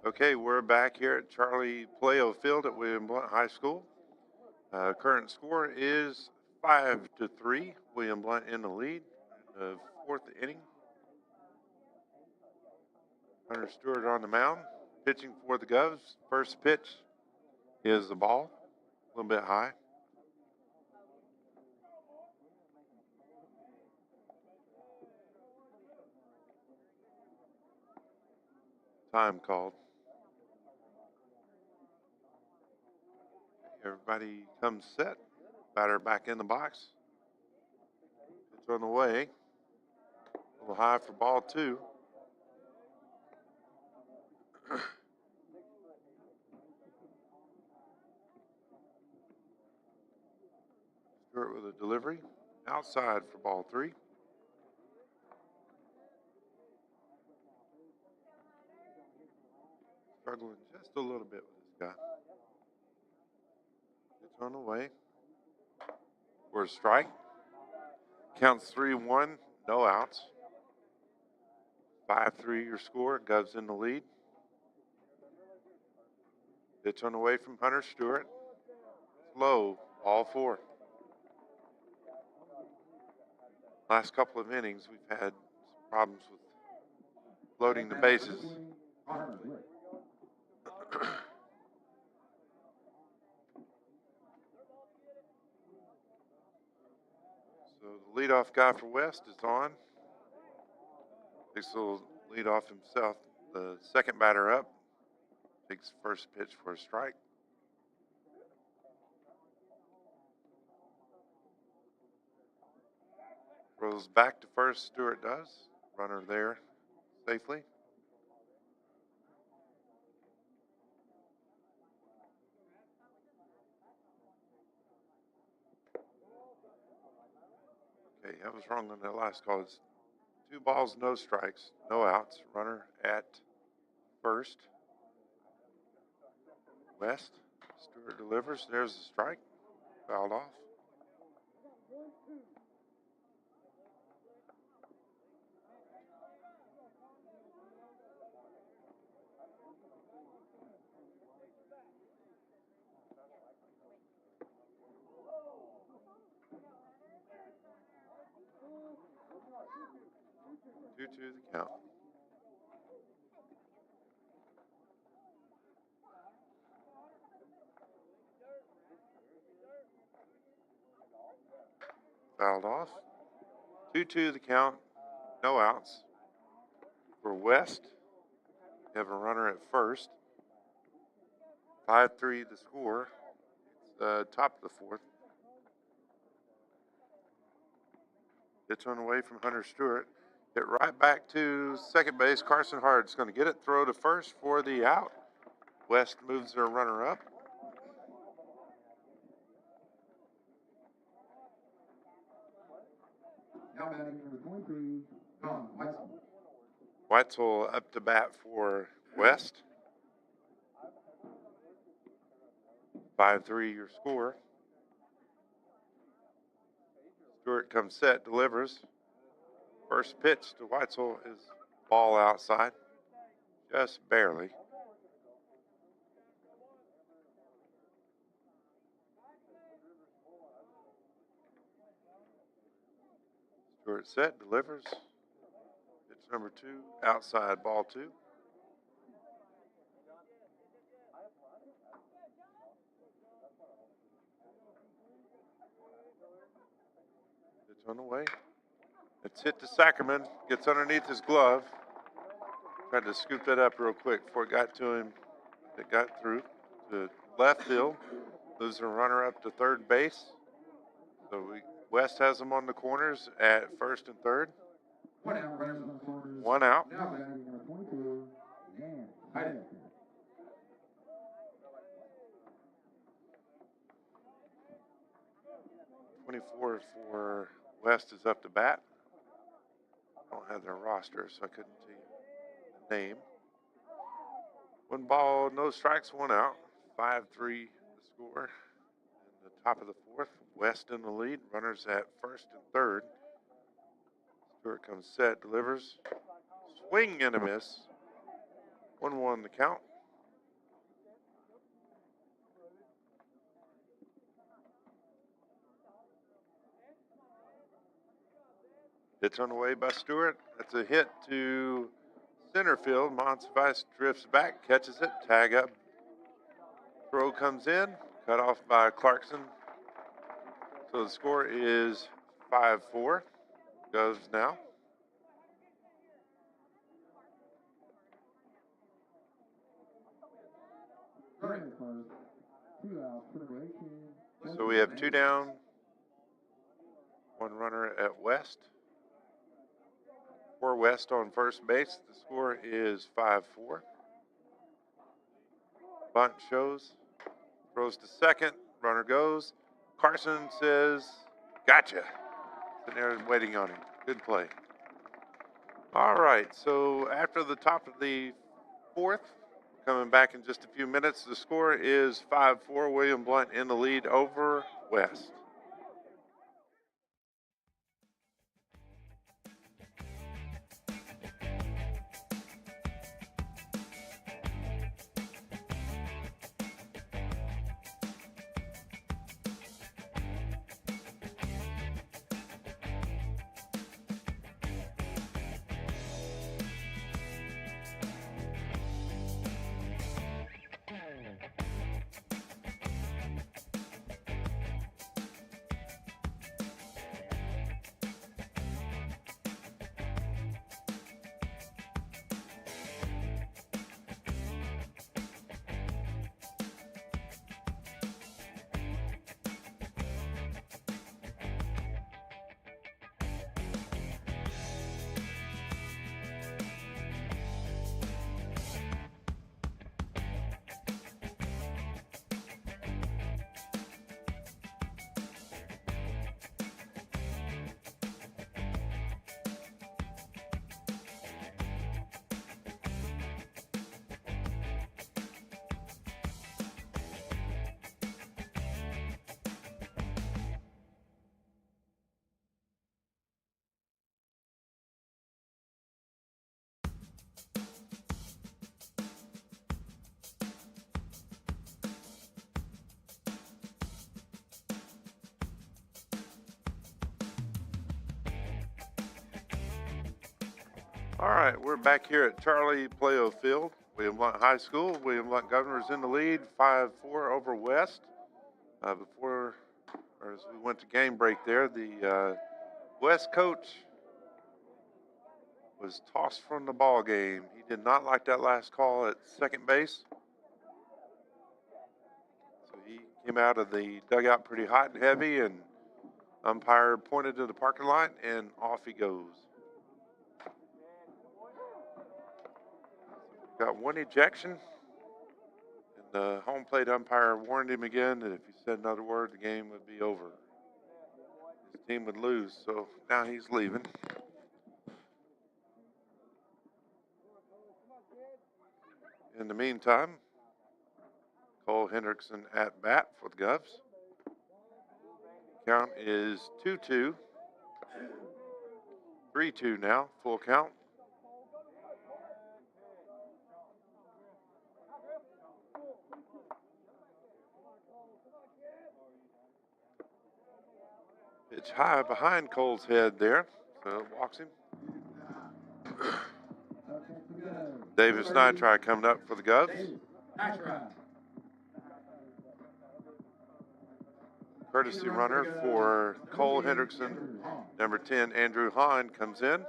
Okay, we're back here at Charlie Playo Field at William Blount High School. Current score is 5-3. William Blount in the lead. The 4th inning. Hunter Stewart on the mound, pitching for the Govs. First pitch is the ball, a little bit high. Time called. Everybody comes set. Batter back in the box. It's on the way. A little high for ball 2. Stewart with a delivery. Outside for ball 3. Struggling just a little bit with this guy. It's on the way. For a strike. Counts 3-1, no outs. 5-3 your score. Govs in the lead. Pitch on the way from Hunter Stewart. Low, all 4. Last couple of innings, we've had some problems with loading the bases. So the leadoff guy for West is on. Takes a little lead off himself. The second batter up takes first pitch for a strike. Throws back to first. Stewart does. Runner there safely. Okay, I was wrong on that last call. It's 2 balls, no strikes, no outs. Runner at first. West. Stewart delivers. There's the strike. Fouled off. Two the count. Fouled off. 2-2 the count. No outs. For West, we have a runner at first. 5-3 the score. It's top of the fourth. Pitch on the way from Hunter Stewart. Hit right back to second base. Carson Hart's going to get it. Throw to first for the out. West moves their runner up. Now batting number 23, John Weitzel. Weitzel up to bat for West. 5-3 your score. Stewart comes set, delivers. First pitch to Weitzel is ball outside, just barely. Stewart set, delivers. Pitch number 2, outside, ball 2. Pitch on the way. It's hit to Sackerman, gets underneath his glove. Tried to scoop that up real quick before it got to him. It got through to left field. Moves the runner up to third base. So West has them on the corners at first and third. 1 out, runners on the corners. 1 out. Now batting number 22, Dan Heidecker. 24 for West is up to bat. I don't have their roster, so I couldn't tell you the name. 1 ball, no strikes, 1 out. 5-3 the score. In the top of the fourth, West in the lead. Runners at first and third. Stewart comes set, delivers. Swing and a miss. 1-1 the count. Pitch on the way by Stewart. That's a hit to center field. Monsivice drifts back, catches it, tag up. Throw comes in, cut off by Clarkson. So the score is 5-4. Goes now. Running first, 2 outs, preparation. So we have 2 down, 1 runner at West. For West on first base, the score is 5-4. Bunt shows, throws to second, runner goes. Carson says, gotcha. Sitting there waiting on him. Good play. All right, so after the top of the fourth, coming back in just a few minutes, the score is 5-4. William Blount in the lead over West. All right, we're back here at Charlie Playo Field, William Blount High School. William Blount Governors in the lead, 5-4 over West. As we went to game break there, the West coach was tossed from the ball game. He did not like that last call at second base. So he came out of the dugout pretty hot and heavy, and umpire pointed to the parking lot, and off he goes. Got one ejection, and the home plate umpire warned him again that if he said another word, the game would be over. His team would lose, so now he's leaving. In the meantime, Cole Hendrickson at bat for the Govs. Count is 2-2. 3-2 now, full count. Pitch high behind Cole's head there, so it walks him. Davis Nitri coming up for the Govs. Courtesy runner for Cole Hendrickson. Number 10, Andrew Hahn, comes in.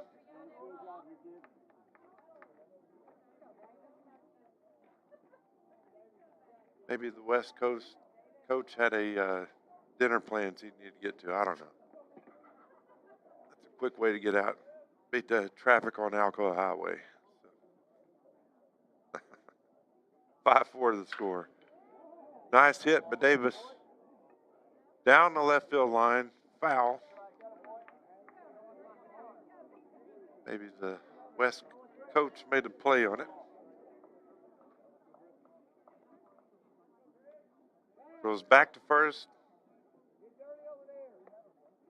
Maybe the West Coast coach had a dinner plans he needed to get to. I don't know. That's a quick way to get out. Beat the traffic on Alcoa Highway. 5-4 to the score. Nice hit by Davis. Down the left field line. Foul. Maybe the West coach made a play on it. Goes back to first.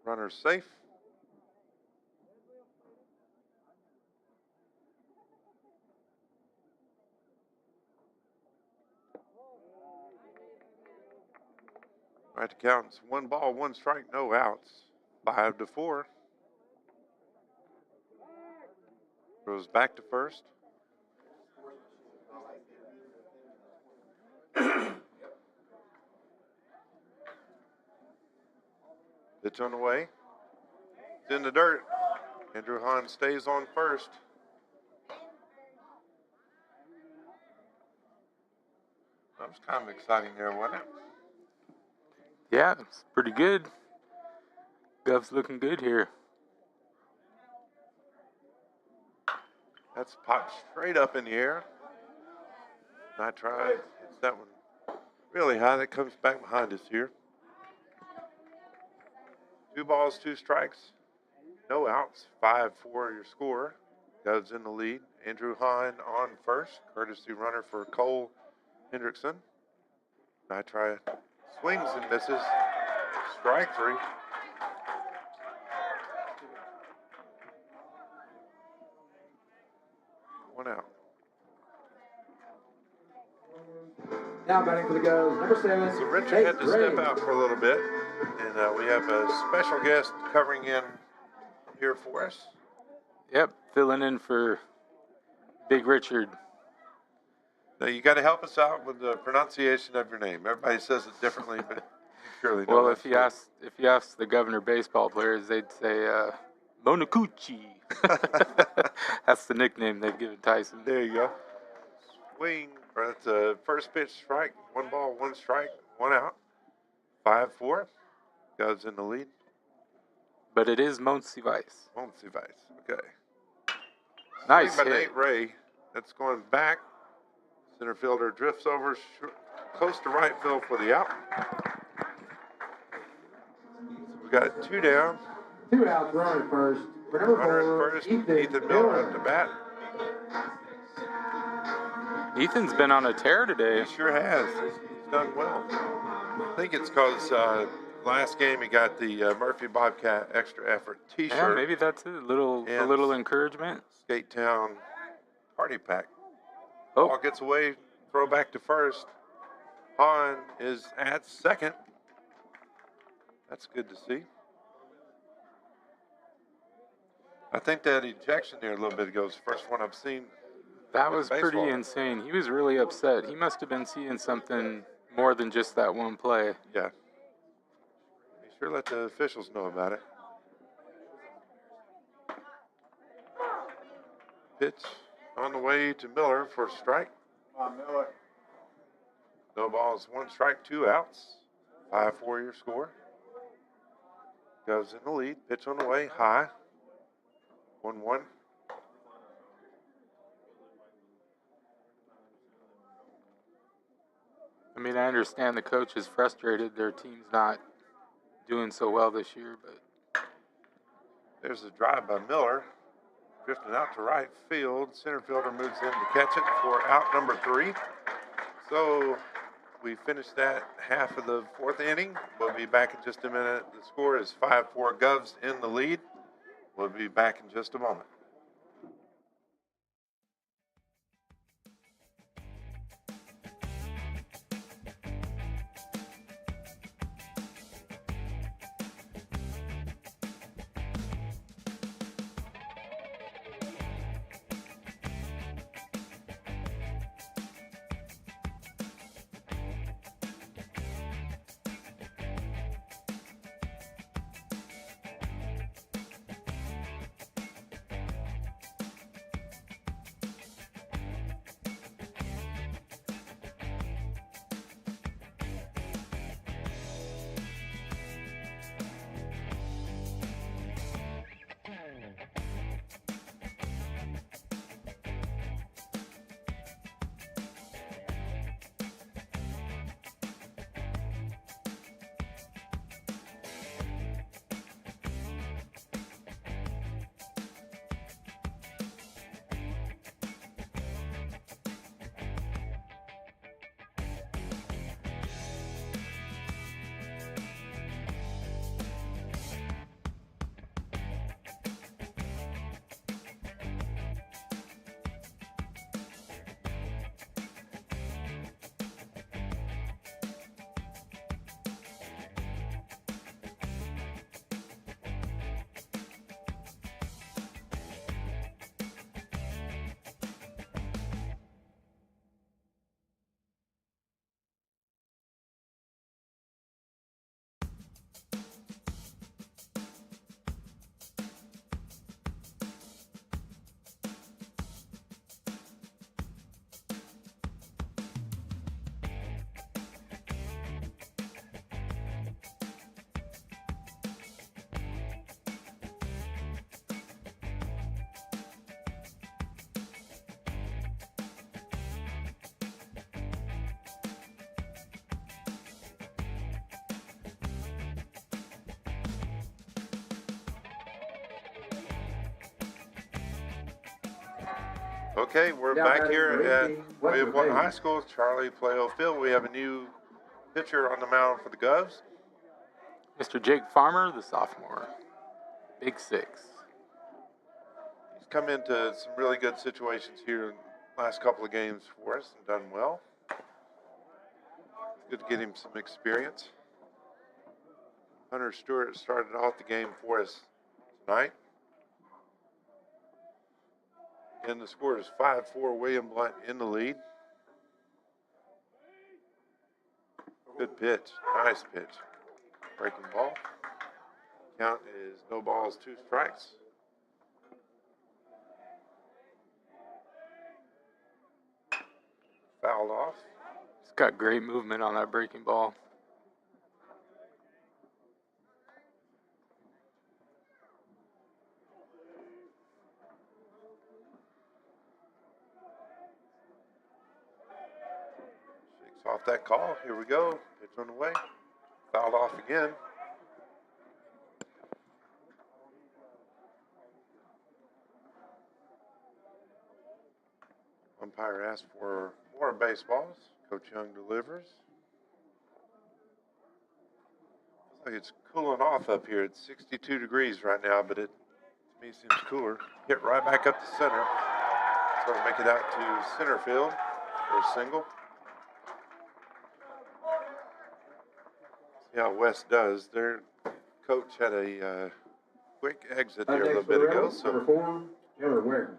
Runner safe. Right to count. 1 ball, 1 strike, no outs. 5-4. Goes back to first. Pitch on the way. It's in the dirt. Andrew Hahn stays on first. That was kind of exciting there, wasn't it? Yeah, it's pretty good. Gov's looking good here. That's popped straight up in the air. Nitri hits that one really high. That comes back behind us here. 2 balls, 2 strikes, no outs. 5-4 your score. Govs in the lead. Andrew Hahn on first. Courtesy runner for Cole Hendrickson. Nitri swings and misses. Strike 3. One out. Now batting for the Govs, number 7. So Richard had to step out for a little bit, and we have a special guest covering in here for us. Yep, filling in for Big Richard. Now you got to help us out with the pronunciation of your name. Everybody says it differently, but you surely know. Well, if you ask the Governor baseball players, they'd say Monacucci. That's the nickname they've given Tyson. There you go. Swing. That's a first pitch strike. 1 ball, 1 strike, 1 out. 5-4. Govs in the lead. But it is Monsiváis. Monsiváis. Okay. Nice Swing by hit. Nate Ray. That's going back. Center fielder drifts over close to right field for the out. So we got 2 down. 2 outs, runner at first. For number 4, Runner at first. Ethan Miller at the bat. Ethan's been on a tear today. He sure has. He's done well. I think it's because last game he got the Murphy Bobcat Extra Effort T-shirt. Yeah, maybe that's it. A little encouragement. Skate Town Party Pack. Oh, Ball gets away. Throw back to first. Hahn is at second. That's good to see. I think that ejection there a little bit ago is the first one I've seen. That in was baseball. pretty insane. He was really upset. He must have been seeing something more than just that one play. Yeah. Be sure let the officials know about it. Pitch on the way to Miller for a strike. Come on, Miller. No balls, 1 strike, 2 outs. 5-4 your score. Goes in the lead. Pitch on the way, high. 1-1. I mean, I understand the coach is frustrated. Their team's not doing so well this year, but There's a drive by Miller. Drifting out to right field. Center fielder moves in to catch it for out number 3. So we finished that half of the 4th inning. We'll be back in just a minute. The score is 5-4 Govs in the lead. We'll be back in just a moment. Okay, we're back here at William High School, Charlie Playo Field. We have a new pitcher on the mound for the Govs. Mr. Jake Farmer, the sophomore, Big 6. He's come into some really good situations here in the last couple of games for us and done well. Good to get him some experience. Hunter Stewart started off the game for us tonight. And the score is 5-4, William Blount in the lead. Good pitch, nice pitch. Breaking ball. Count is no balls, 2 strikes. Fouled off. He's got great movement on that breaking ball. Off that call. Here we go. Pitch on the way. Fouled off again. Umpire asked for more baseballs. Coach Young delivers. Looks like it's cooling off up here. It's 62 degrees right now, but it to me seems cooler. Hit right back up the center. So to make it out to center field for a single. See how West does. Their coach had a quick exit there a little Next for bit the ago. Rebels, number So 4, Taylor Ware.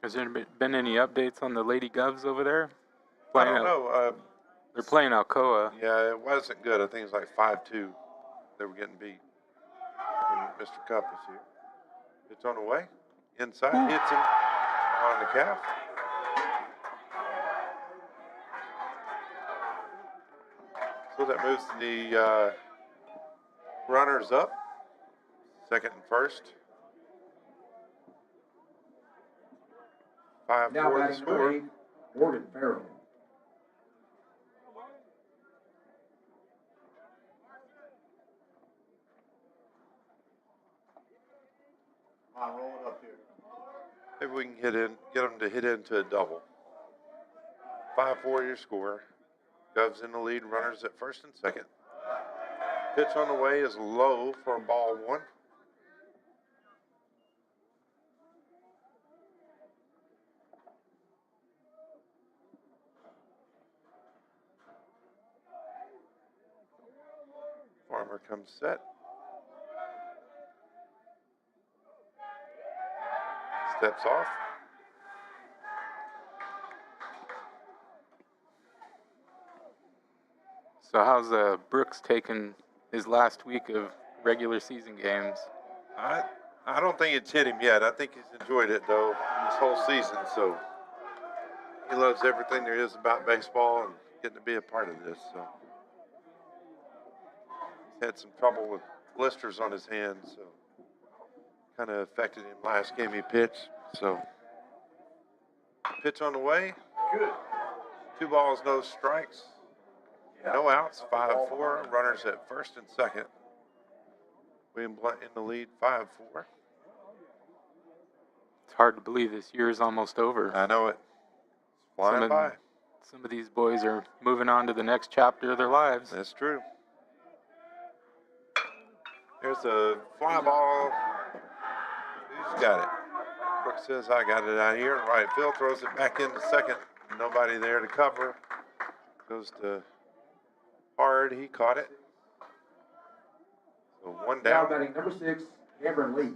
Has there been any updates on the Lady Govs over there? I don't know. They're playing Alcoa. Yeah, it wasn't good. I think it was like 5-2. They were getting beat when Mr. Cup was here. It's on the way. Inside, hits him on the calf. So that moves the runners up. Second and first. 5-4 Now the batting number score. 8, Morgan Farrell. I'll roll it up here. Maybe we can get them to hit into a double. 5-4 your score. Govs in the lead, runners at first and second. Pitch on the way is low for ball 1. Farmer comes set. Steps off. So how's Brooks taking his last week of regular season games? I don't think it's hit him yet. I think he's enjoyed it though this whole season. So he loves everything there is about baseball and getting to be a part of this. So he's had some trouble with blisters on his hands, so kind of affected him last game he pitched. So pitch on the way. Good. 2 balls, no strikes. No outs, 5-4. Runners at first and second. William Blount in the lead, 5-4. It's hard to believe this year is almost over. I know it. It's flying by. Some of these boys are moving on to the next chapter of their lives. That's true. There's a fly ball. Who's got it? Brooks says, I got it out here. Right field throws it back into second. Nobody there to cover. Goes to Hard. He caught it. So 1 Now down. batting number 6, Cameron Lee.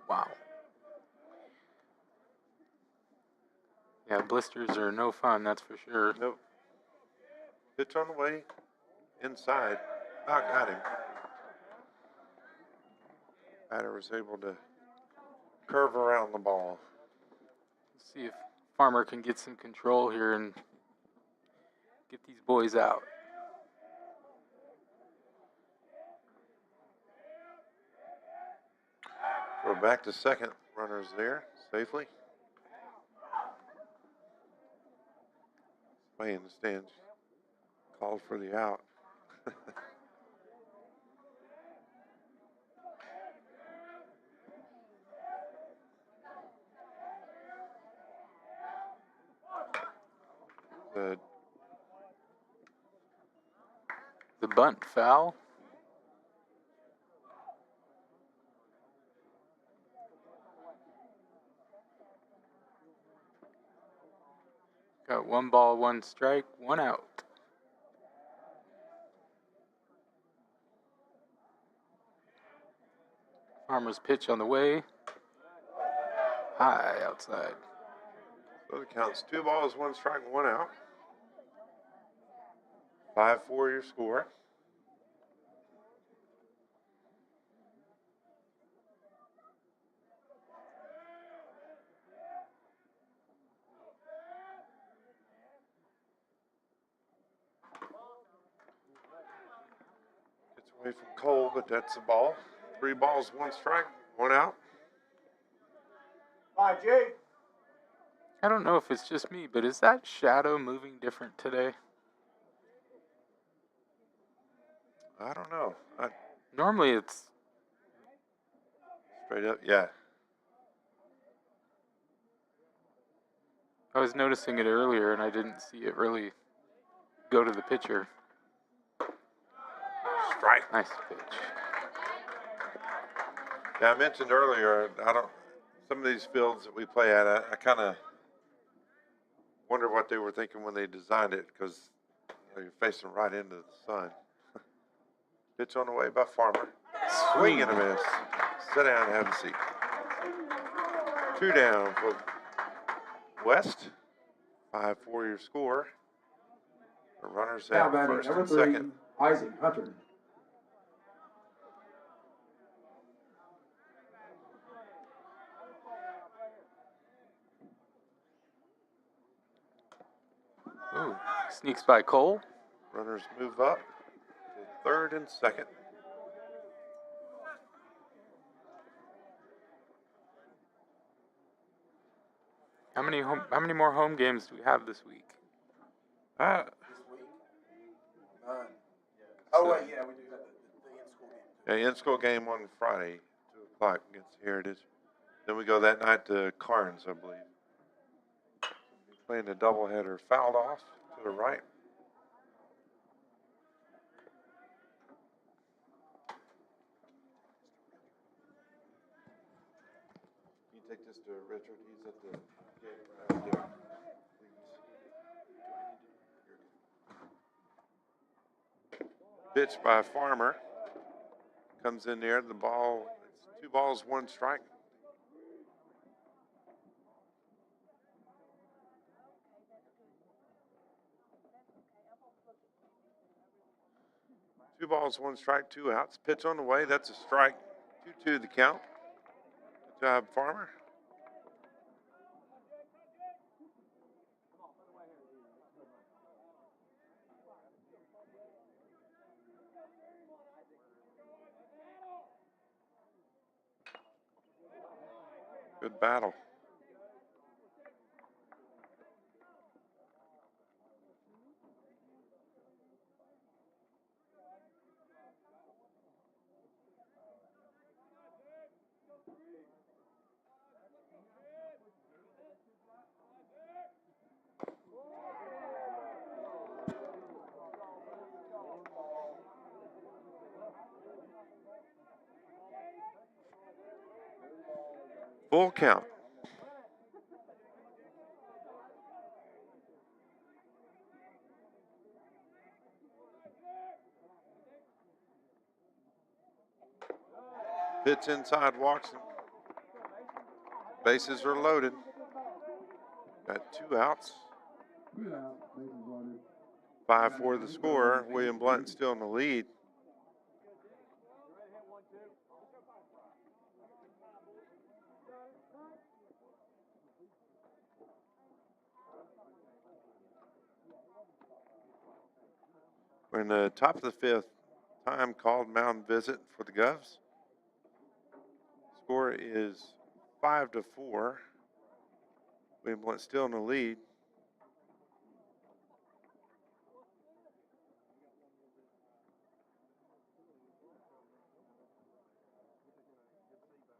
Wow. Yeah, blisters are no fun, that's for sure. Nope. Pitch on the way. Inside. About got him. Batter was able to curve around the ball. Let's see if Farmer can get some control here and get these boys out. Throw back to second. Runners there safely. Somebody in the stands called for the out. The bunt foul. Got 1 ball, 1 strike, 1 out. Farmer's pitch on the way. High outside. So it counts 2 balls, 1 strike, 1 out. 5-4 your score. Gets away from Cole, but that's a ball. 3 balls, 1 strike, 1 out. Bye, Jake. I don't know if it's just me, but is that shadow moving different today? I don't know. Normally it's Straight up, yeah. I was noticing it earlier and I didn't see it really go to the pitcher. Strike. Nice pitch. Yeah, I mentioned earlier, some of these fields that we play at, I kind of Wonder what they were thinking when they designed it, because you're facing right into the sun. Pitch on the way by Farmer. Swing and a miss. Sit down and have a seat. 2 down for West. 5-4 your score. The runners Now at batting first number and 3, second. Isaac Hunter. Ooh, sneaks by Cole. Runners move up to third and second. How many more home games do we have this week? Ah, This week? None. Oh, So- wait, yeah, we do have the in-school game. yeah, in-school game on Friday, 2 o'clock against Heritage. Then we go that night to Carnes, I believe. Playing a doubleheader, fouled off to the right. Can you take this to Richard? He's at the gate right there. Pitch by Farmer. Comes in there. The ball, it's 2 balls, 1 strike. Two balls, 1 strike, 2 outs. Pitch on the way. That's a strike. 2-2 the count. Good job, Farmer. Good battle. Full count. Pitch inside, walks him. Bases are loaded. Got 2 outs. 5-4 the score. William Blount still in the lead. We're in the top of the 5th. Time called mound visit for the Govs. Score is 5-4. William Blount still in the lead.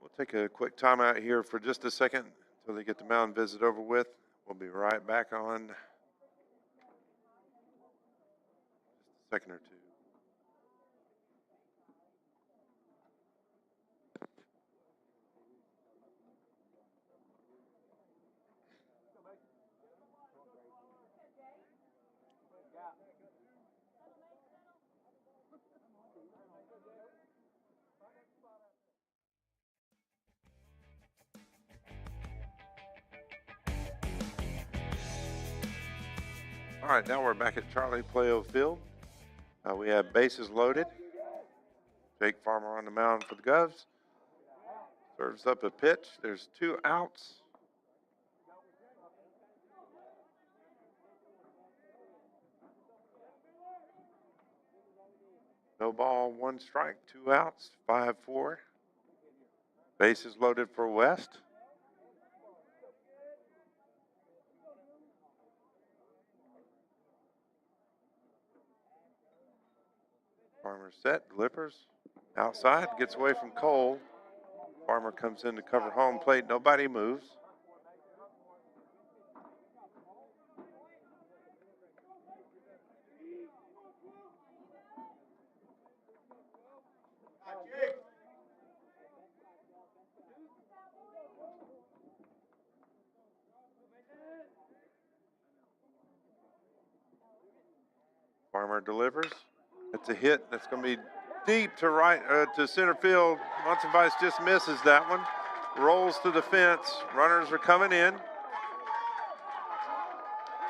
We'll take a quick timeout here for just a second until they get the mound visit over with. We'll be right back on. Just a second or 2. All right, now we're back at Charlie Playo Field. We have bases loaded. Jake Farmer on the mound for the Govs. Serves up a pitch. There's 2 outs. No ball, 1 strike, 2 outs, 5-4. Bases loaded for West. Farmer set, Glippers. Outside, gets away from Cole. Farmer comes in to cover home plate. Nobody moves. Farmer delivers. It's a hit. That's going to be deep to right to center field. Monsiváis just misses that one. Rolls to the fence. Runners are coming in.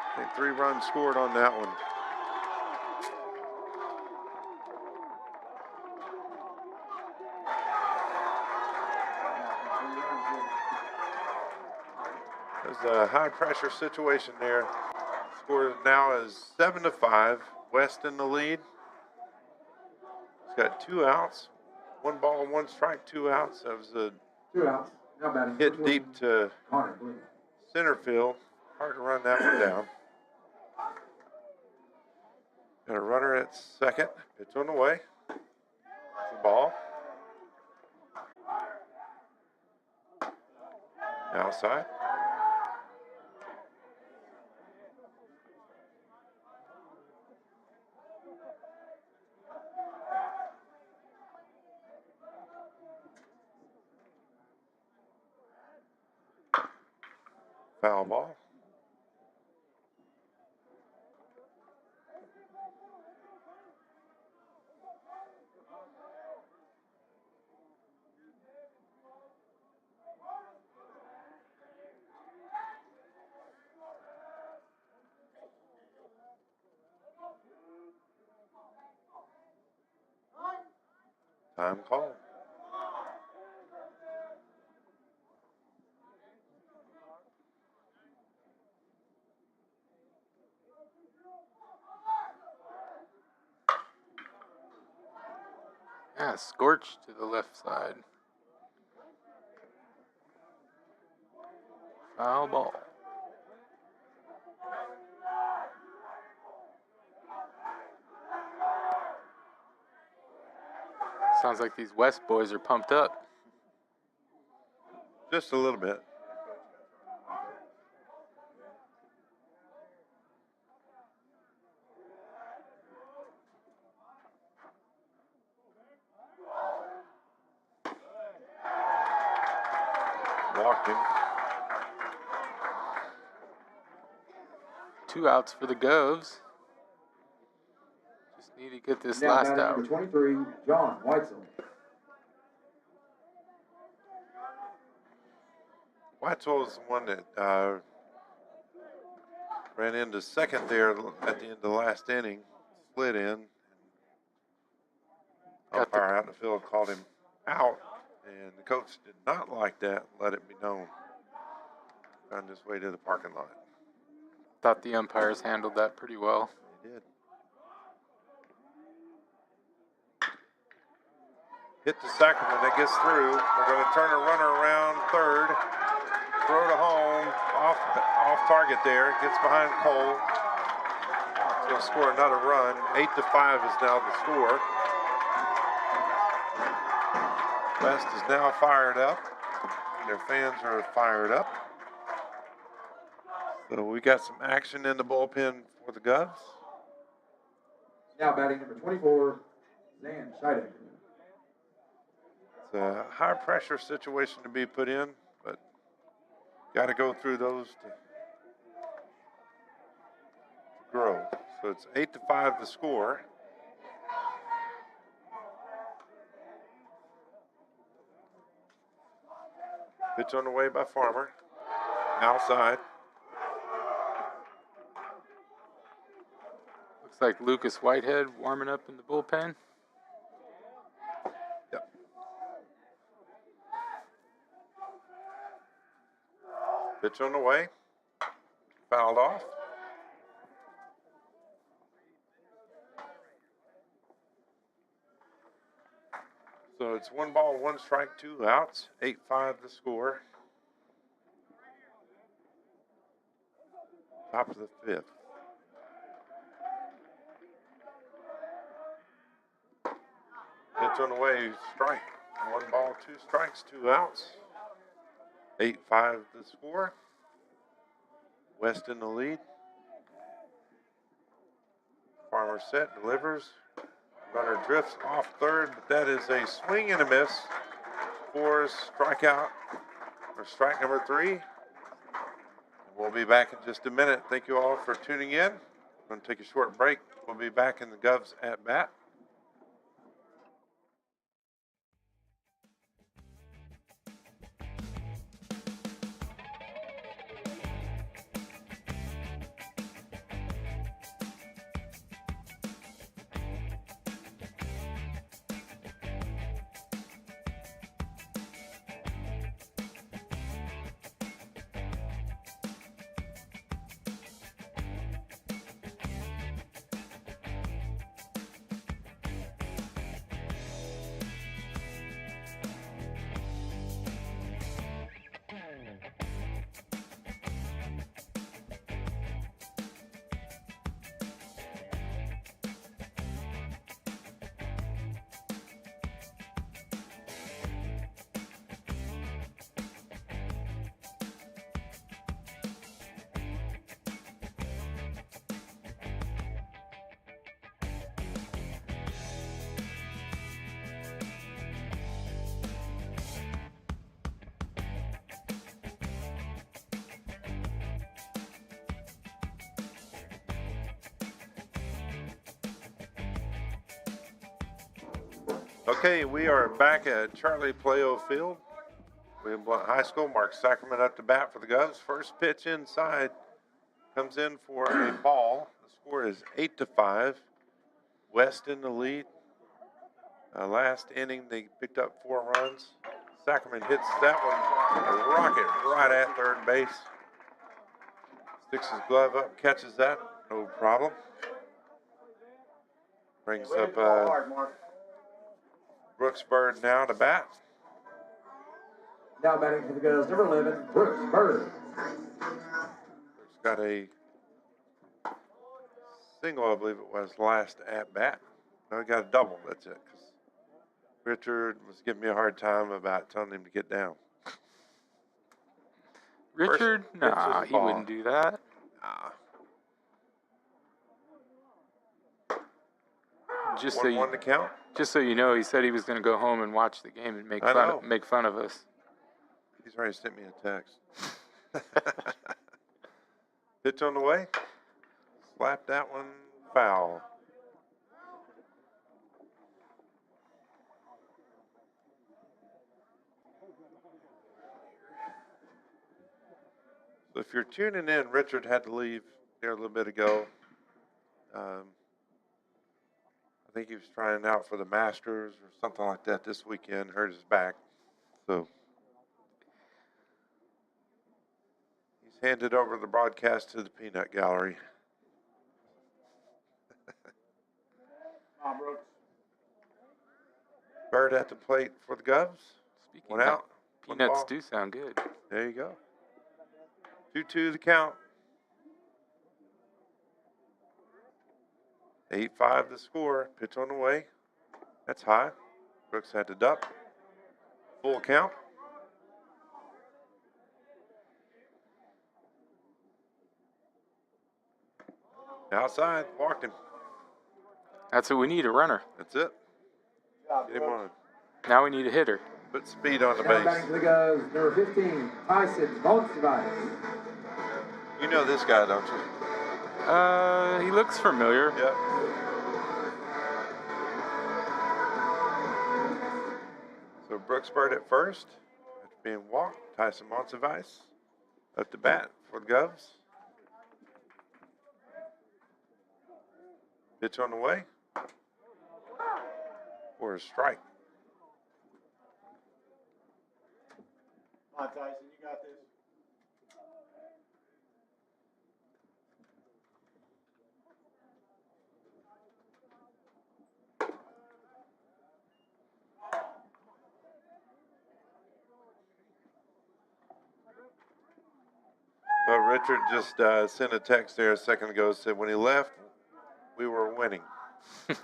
I think 3 runs scored on that one. There's a high pressure situation there. Score now is 7-5. West in the lead. He's got 2 outs. 1 ball, 1 strike, 2 outs. That was a 2 outs. Now batting. hit deep to Connor Blue. center field. Hard to run that one down. Got a runner at second. Pitch on the way. The ball. Outside. Foul ball. Time call. Yeah, scorched to the left side. Foul ball. Sounds like these West boys are pumped up. Just a little bit. Walked him. 2 outs for the Govs. Just need to get this Now last batting out. number 23, John Weitzel. Weitzel was the one that ran into second there at the end of the last inning. Slid in. Got the- Umpire out in the field called him out, and the coach did not like that. Let it be known. Found his way to the parking lot. Thought the umpires handled that pretty well. He did. Hit to Sacrament. That gets through. They're going to turn a runner around third. Throw to home. Off target there. Gets behind Cole. He's going to score another run. 8-5 is now the score. West is now fired up. Their fans are fired up. So we got some action in the bullpen for the Govs. Now batting number 24, Zan Scheidegger. It's a high pressure situation to be put in, but got to go through those to grow. So it's 8-5 the score. Pitch on the way by Farmer. Outside. Looks like Lucas Whitehead warming up in the bullpen. Yep. Pitch on the way. Fouled off. So it's 1 ball, 1 strike, 2 outs. 8-5 the score. Top of the 5th. Pitch on the way, strike. 1 ball, 2 strikes, 2 outs. 8-5 the score. West in the lead. Farmer set, delivers. Runner drifts off third, but that is a swing and a miss for strikeout, or strike number 3. We'll be back in just a minute. Thank you all for tuning in. I'm going to take a short break. We'll be back in the Govs at bat. Okay, we are back at Charlie Playo Field. William Blount High School. Mark Sacrament up to bat for the Govs. First pitch inside comes in for a ball. The score is 8-5. West in the lead. Last inning, they picked up 4 runs. Sacrament hits that one, a rocket right at third base. Sticks his glove up, catches that, no problem. Brings up Brooks Bird now to bat. Now batting for the Govs, number 11, Brooks Bird. He's got a single, I believe it was, last at bat. No, he got a double, that's it. 'Cause Richard was giving me a hard time about telling him to get down. Richard? First pitch Nah, is he ball. wouldn't do that. Nah. Just so 1-1 you, to count. just so you know, he said he was going to go home and watch the game and make I know. make fun of us. He's already sent me a text. Pitch on the way. Slap that one foul. So if you're tuning in, Richard had to leave there a little bit ago. I think he was trying out for the Masters or something like that this weekend. Hurt his back. So he's handed over the broadcast to the peanut gallery. Bird at the plate for the Govs. Speaking One of out. One peanuts ball. do sound good. There you go. 2-2 the count. 8-5 the score. Pitch on the way. That's high. Brooks had to duck. Full count. Outside. Walked him. That's what we need, a runner. That's it. Get him on. Now we need a hitter. Put speed on the Now batting for base. the Govs, number 15, Tyson Blount. You know this guy, don't you? He looks familiar. Yep. So Brooks Bird at first. After being walked, Tyson Monsivice up to bat for the Govs. Pitch on the way. For a strike. Come on, Tyson, you got this. But Richard just sent a text there a second ago, said when he left, we were winning.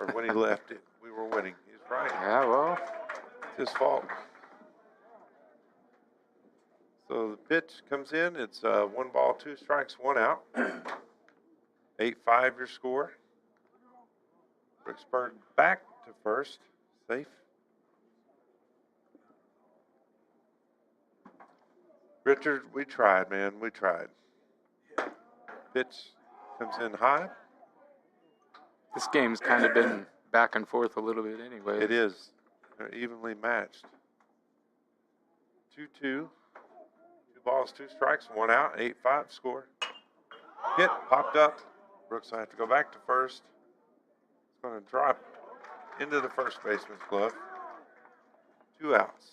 Or when he left it, we were winning. He's right. Yeah, well, It's his fault. So the pitch comes in. It's 1 ball, 2 strikes, 1 out. 8-5 your score. Brooks Bird back to first. Safe. Richard, we tried, man. We tried. Pitch comes in high. This game's kind of been back and forth a little bit anyway. It is. They're evenly matched. 2-2. 2 balls, 2 strikes, 1 out, 8-5 score. Hit, popped up. Brooks will have to go back to first. It's going to drop into the first baseman's glove. 2 outs.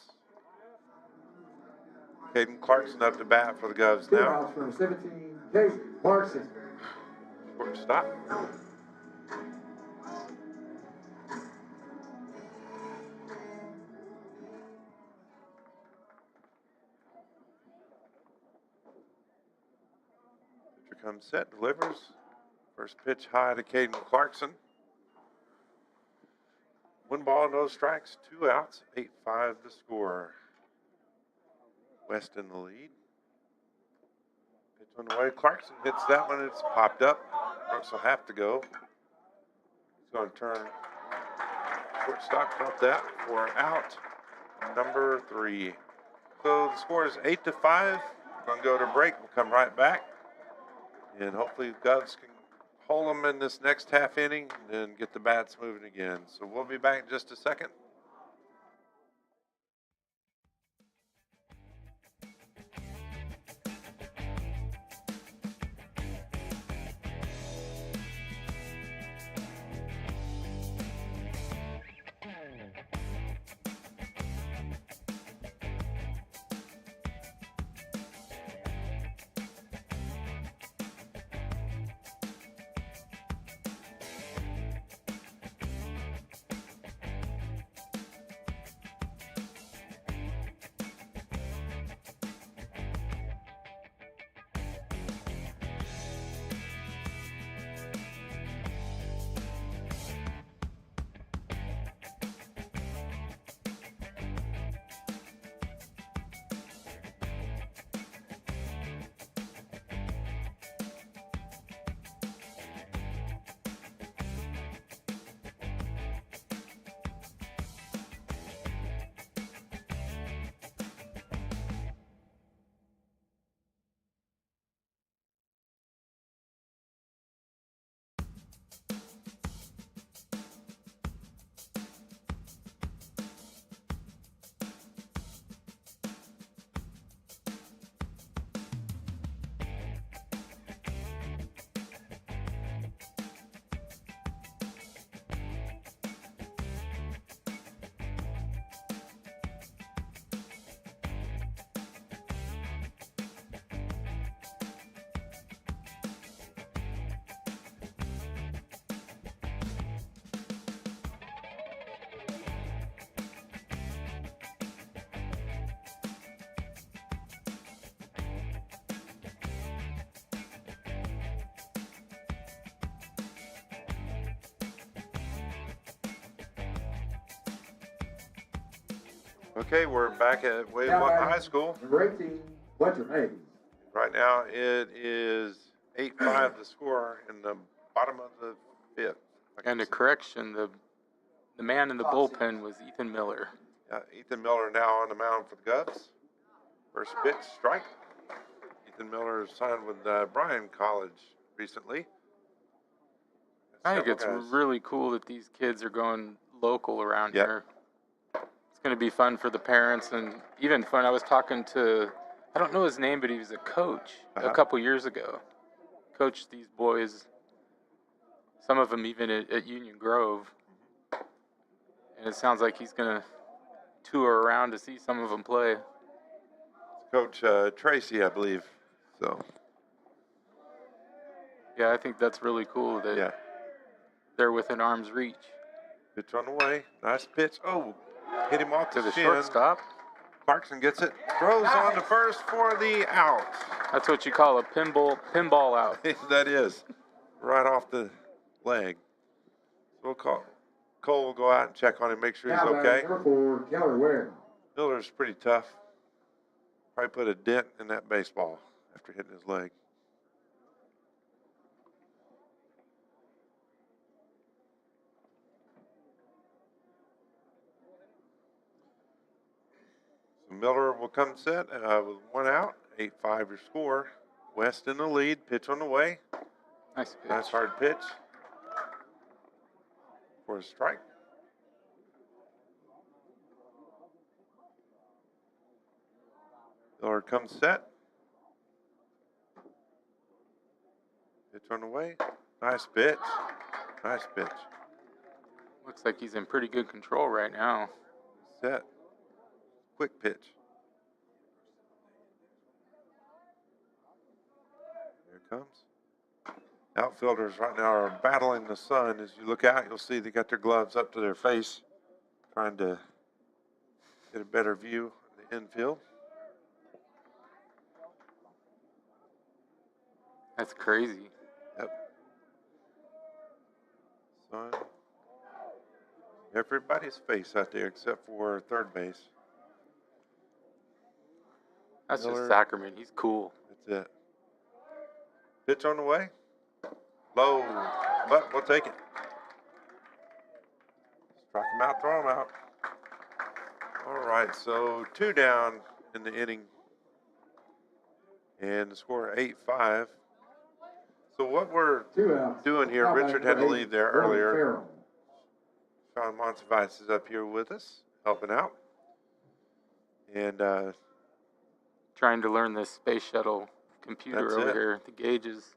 Caden Clarkson up to bat for the Govs Two now. outs from 17, Caden Clarkson. Shortstop. Pitcher comes set, delivers. First pitch high to Caden Clarkson. 1 ball, no strikes, 2 outs, 8-5 the score. West in the lead. Pitch on the way. Clarkson hits that one. It's popped up. Brooks will have to go. He's going to turn shortstop, drop that for out number 3. So the score is 8-5. We're going to go to break. We'll come right back. And hopefully the Govs can hold them in this next half inning and then get the bats moving again. So we'll be back in just a second. Okay, we're back at Wave 1 High School. Number 18, Fletcher Mays. Right now it is 8-5 the score in the bottom of the 5th. And a correction, the man in the bullpen was Ethan Miller. Ethan Miller now on the mound for the Govs. First pitch, strike. Ethan Miller signed with Bryan College recently. I think it's Several guys. really cool that these kids are going local around here. It's going to be fun for the parents and even fun. I was talking to, I don't know his name, but he was a coach a couple years ago. Coached these boys, some of them even at Union Grove. And it sounds like he's going to tour around to see some of them play. Coach Tracy, I believe. So. Yeah, I think that's really cool that they're within arm's reach. Pitch on the way. Nice pitch. Oh, hit him off To the shin. shortstop. Clarkson gets it. Throws on to first for the out. That's what you call a pinball out. That is. Right off the leg. So we'll call. Cole will go out and check on him, make sure he's okay. Number 4, Keller Ware. Miller's pretty tough. Probably put a dent in that baseball after hitting his leg. So Miller will come set with 1 out, 8-5 your score. West in the lead, pitch on the way. Nice pitch. Nice hard pitch. for a strike. Miller comes set. Pitch on the way. Nice pitch. Nice pitch. Looks like he's in pretty good control right now. Set. Quick pitch. Here it comes. Outfielders right now are battling the sun. As you look out, you'll see they got their gloves up to their face, trying to get a better view of the infield. That's crazy. Yep. Sun. Everybody's face out there except for third base. That's Miller. just Sackerman. He's cool. That's it. Pitch on the way. Low, but we'll take it. Strike him out, throw him out. All right, so 2 down in the inning. And the score 8-5. So what we're 2 outs. doing here, Now Richard batting had to for leave eight, there Warren earlier. Farrell. Sean Monsivice is up here with us, helping out. And Trying to learn this space shuttle computer That's over it. here, the gauges.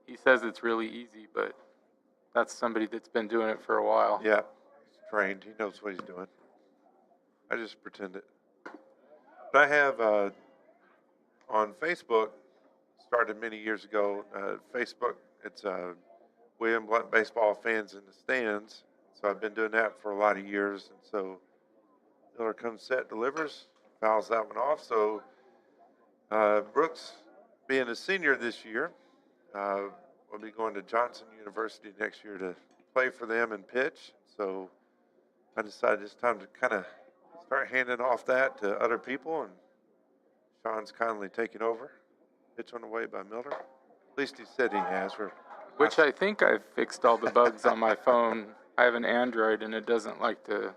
He says it's really easy, but that's somebody that's been doing it for a while. yeah, he's trained. He knows what he's doing. I just pretend it. But I have on Facebook, started many years ago, Facebook, it's William Blount Baseball Fans in the Stands. So I've been doing that for a lot of years. And so Miller comes set, delivers, fouls that one off. So Brooks, being a senior this year, will be going to Johnson University next year to play for them and pitch. So I decided it's time to kind of start handing off that to other people, and Sean's kindly taking over. Pitch on the way by Miller. At least he said he has. Which I think I've fixed all the bugs on my phone. I have an Android and it doesn't like to.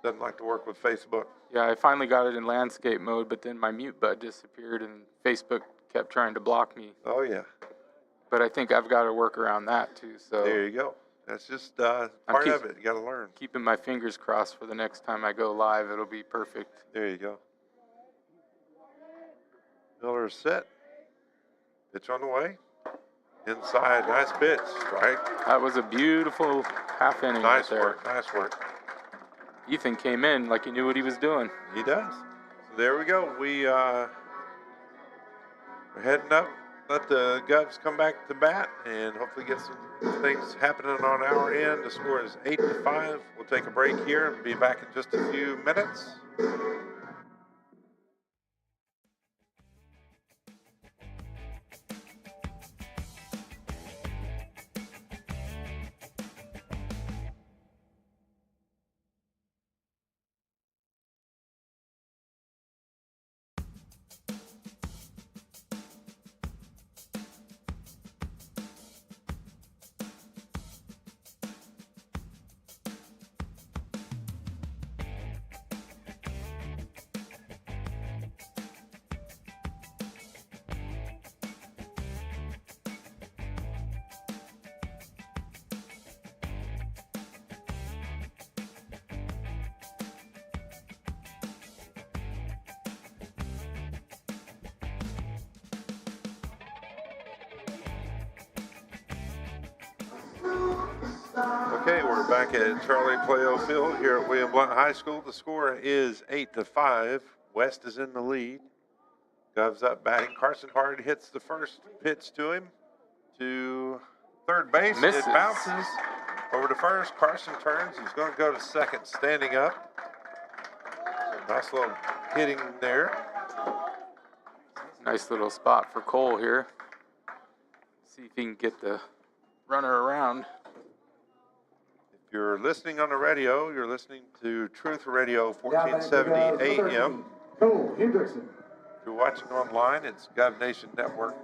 Doesn't like to work with Facebook. Yeah, I finally got it in landscape mode, but then my mute button disappeared and Facebook kept trying to block me. Oh, yeah. But I think I've got to work around that too. So There you go. That's just part of it. You got to learn. keeping my fingers crossed for the next time I go live, it'll be perfect. There you go. Miller is set. Pitch on the way. Inside. Nice pitch. Strike. That was a beautiful half inning Nice right there. work. Nice work. Ethan came in like he knew what he was doing. He does. So there we go. We're heading up. Let the Govs come back to bat and hopefully get some things happening on our end. The score is 8-5. We'll take a break here and be back in just a few minutes. Okay, we're back at Charlie Playo Field here at William Blount High School. The score is 8-5. West is in the lead. Govs up batting. Carson Hard hits the first pitch to him to third base. Misses. It bounces over to first. Carson turns. He's going to go to second, standing up. So nice little hitting there. Nice little spot for Cole here. See if he can get the runner around. If you're listening on the radio, you're listening to Truth Radio Now batting for the 1470 Govs, AM. number 13, Cole Hendrickson. If you're watching online, it's Gov Nation Network.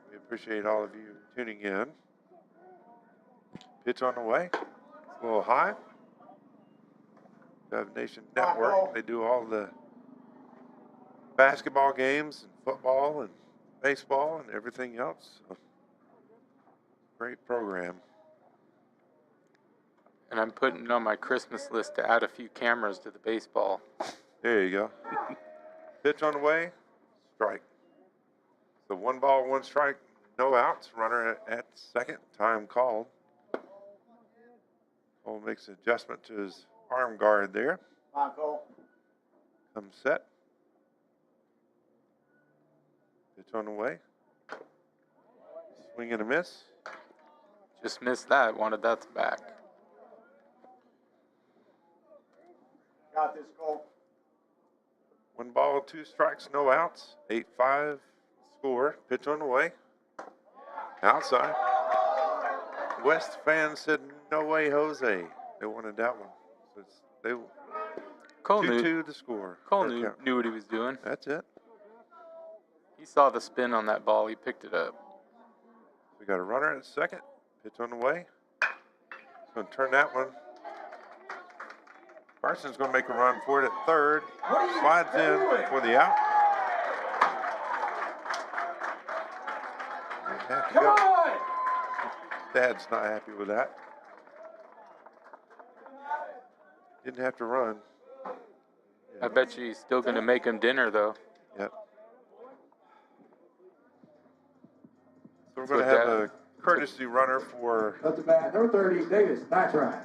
We appreciate all of you tuning in. Pitch on the way. It's a little high. Gov Nation Network. They do all the basketball games and football and baseball and everything else. So Great program. And I'm putting on my Christmas list to add a few cameras to the baseball. There you go. Pitch on the way. Strike. So 1 ball, 1 strike, no outs. Runner at second. Time called. Cole makes an adjustment to his arm guard there. Come on, Cole. Comes set. Pitch on the way. Swing and a miss. Just missed that. Wanted that back. Got this, Cole. 1 ball, 2 strikes, no outs. 8-5 score. Pitch on the way. Outside. West fans said, no way, Jose. They wanted that one. So they Cole 2-2 knew. to score. Cole Or knew count. what he was doing. That's it. He saw the spin on that ball. He picked it up. We got a runner at second. Pitch on the way. He's going to turn that one. Carson's going to make a run for it at third. Slides in for the out. Have to Come go. on! Dad's not happy with that. Didn't have to run. I bet you he's still going to make him dinner, though. Yep. So we're That's going to what have Dad- a courtesy runner for Up to bat, number 30, Davis, nice try. In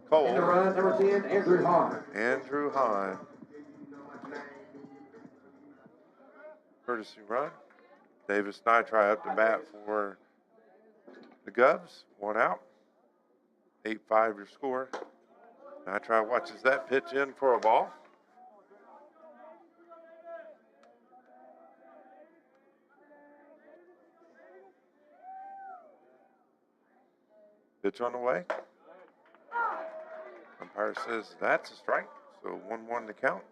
the Cole. run, number 10, Andrew Hahn. Andrew Hahn. Courtesy run. Davis Nitri up to bat for the Govs. 1 out. 8-5 your score. Nitri watches that pitch in for a ball. Pitch on the way. Umpire says that's a strike, so 1-1 to count.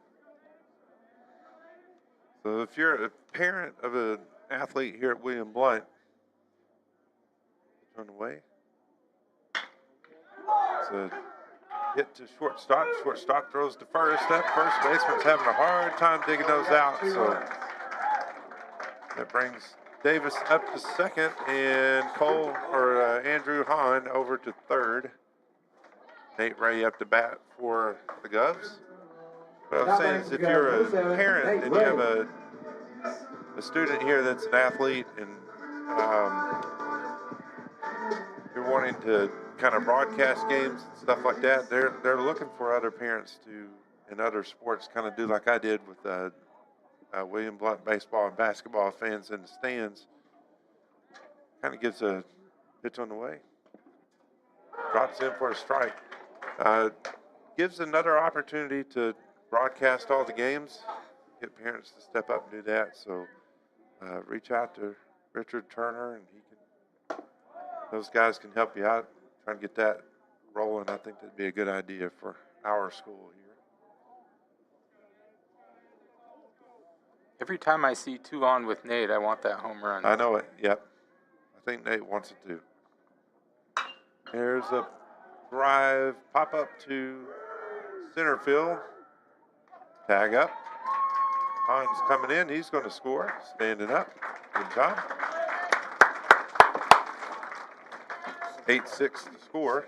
So if you're a parent of an athlete here at William Blount, pitch on the way. It's a hit to shortstop. Shortstop throws to first. That first baseman's having a hard time digging those out, so that brings Davis up to second and Cole or Andrew Hahn over to third. Nate Ray up to bat for the Govs. What I'm saying is if you're a parent and you have a student here that's an athlete and you're wanting to kind of broadcast games and stuff like that, they're looking for other parents to in other sports kind of do like I did with William Blount baseball and basketball fans in the stands. Kind of gives a pitch on the way. Drops in for a strike. Gives another opportunity to broadcast all the games. Get parents to step up and do that. So reach out to Richard Turner and those guys can help you out. Trying to get that rolling. I think that'd be a good idea for our school here. Every time I see 2 on with Nate, I want that home run. I know it. Yep. I think Nate wants it too. There's a drive, pop up to center field. Tag up. Hahn's coming in. He's going to score. Standing up. Good job. 8-6 to score.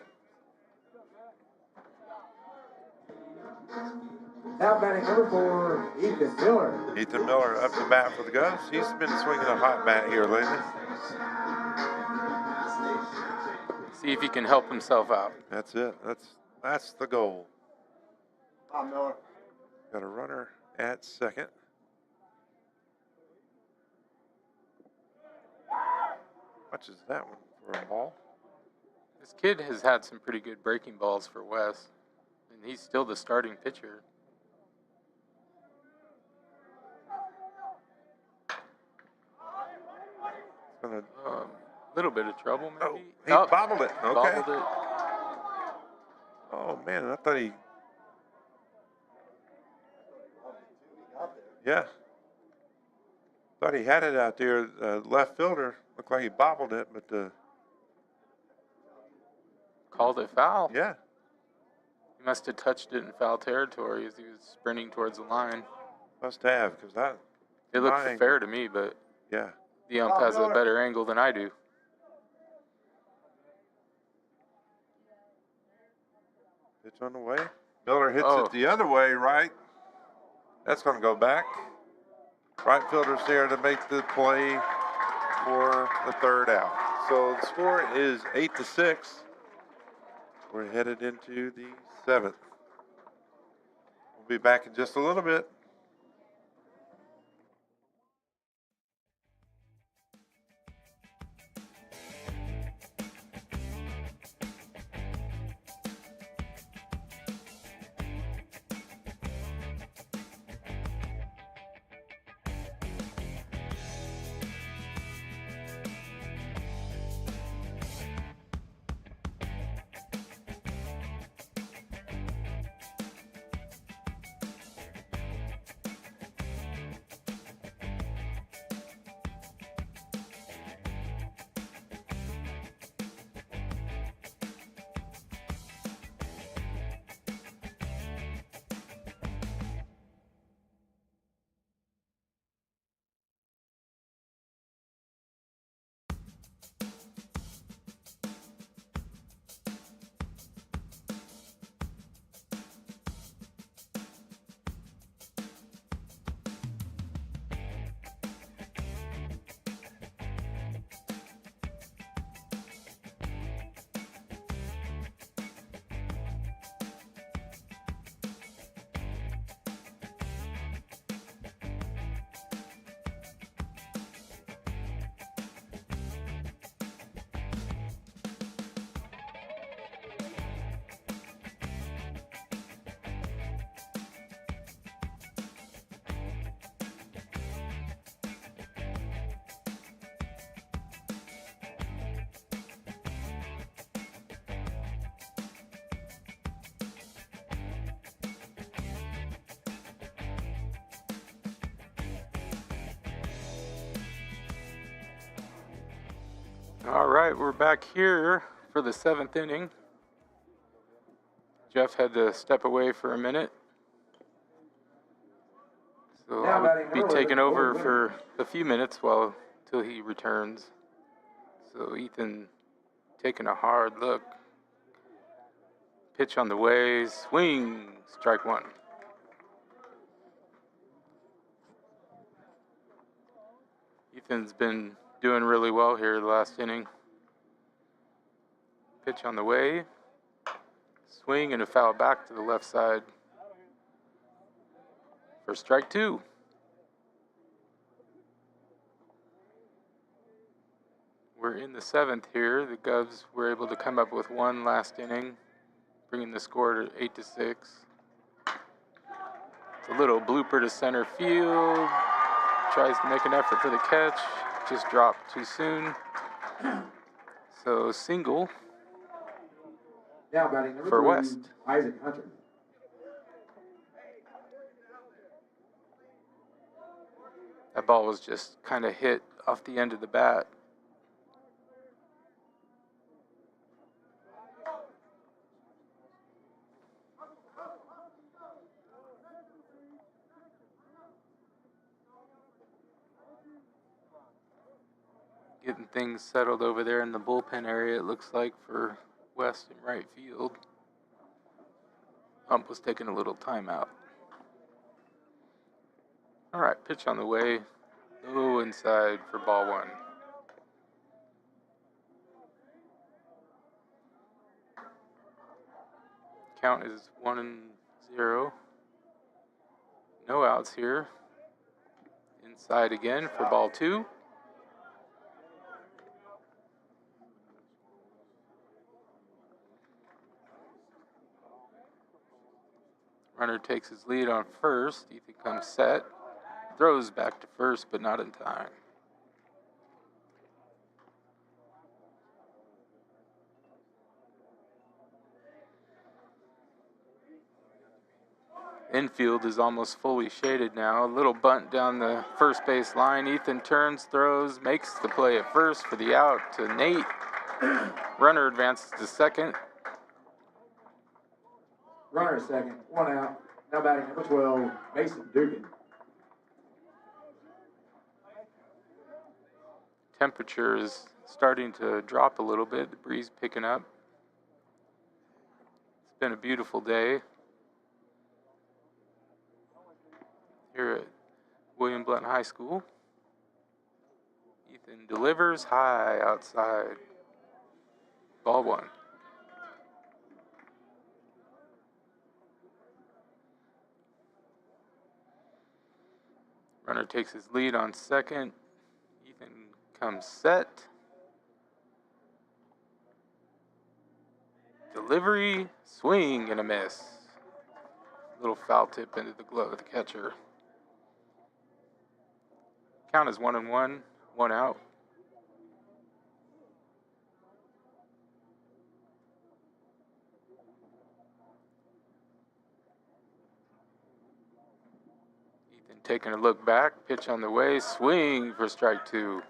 Now batting number 4, Ethan Miller. Ethan Miller up to bat for the Govs. He's been swinging a hot bat here lately. See if he can help himself out. That's it. That's the goal. Come on, Miller. Got a runner at second. Watches that one for a ball. This kid has had some pretty good breaking balls for Wes, and he's still the starting pitcher. Gonna, Little bit of trouble, oh, maybe. he bobbled it. Okay. Bobbled it. Oh man, I thought he. Yeah. Thought he had it out there. Left fielder looked like he bobbled it, but Called it foul. yeah. He must have touched it in foul territory as he was sprinting towards the line. Must have, because that. It looked my fair to me, but Yeah. the ump has a better angle than I do. on the way. Miller hits Oh. it the other way, right? That's going to go back. Right fielder's there to make the play for the third out. So the score is 8-6. We're headed into the 7th. We'll be back in just a little bit. All right, we're back here for the 7th inning. Jeff had to step away for a minute. So I'll be taking over for a few minutes till he returns. So Ethan taking a hard look. Pitch on the way, swing, strike one. Ethan's been doing really well here the last inning. Pitch on the way, swing and a foul back to the left side for strike two. We're in the 7th here. The Govs were able to come up with one last inning, bringing the score to 8-6. It's a little blooper to center field. Tries to make an effort for the catch. Just dropped too soon. So single Now batting number for 3, West. Isaac Hunter. That ball was just kind of hit off the end of the bat. Getting things settled over there in the bullpen area, it looks like, for West and right field. Ump was taking a little timeout. All right, pitch on the way. Low inside for ball one. Count is 1-0. No outs here. Inside again for ball two. Runner takes his lead on first. Ethan comes set. Throws back to first, but not in time. Infield is almost fully shaded now. A little bunt down the first base line. Ethan turns, throws, makes the play at first for the out to Nate. Runner advances to second. Runner second, 1 out. Now batting number 12, Mason Dugan. Temperature is starting to drop a little bit. The breeze picking up. It's been a beautiful day here at William Blount High School. Ethan delivers high outside. Ball one. Runner takes his lead on second. Ethan comes set. Delivery, swing, and a miss. Little foul tip into the glove of the catcher. Count is 1-1, 1 out. Ethan taking a look back, pitch on the way, swing for strike two.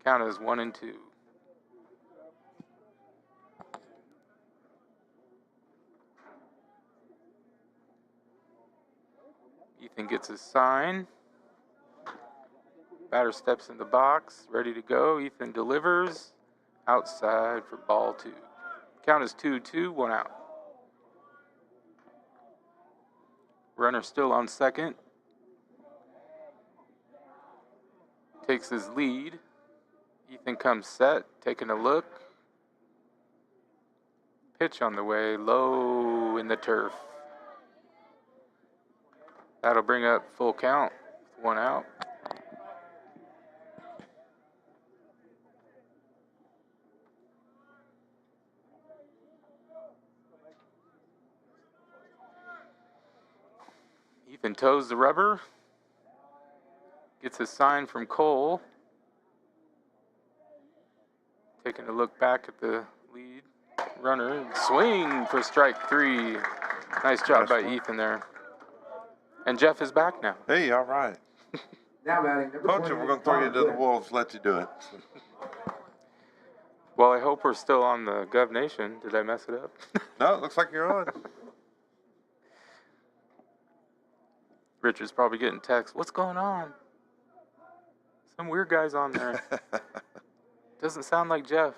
Count is 1-2. Ethan gets his sign. Batter steps in the box, ready to go. Ethan delivers outside for ball two. Count is 2-2, 1 out. Runner still on second. Takes his lead. Ethan comes set, taking a look. Pitch on the way, low in the turf. That'll bring up full count, 1 out. Ethan toes the rubber. Gets a sign from Cole. Taking a look back at the lead runner. Swing for strike three. Nice job by Ethan there. And Jeff is back now. Hey, all right. Now batting number Told you 20, we're going to throw you to the Connor wolves, let you do it. Well, I hope we're still on the Gov Nation. Did I mess it up? No, it looks like you're on. Richard's probably getting texts. What's going on? Some weird guy's on there. Doesn't sound like Jeff.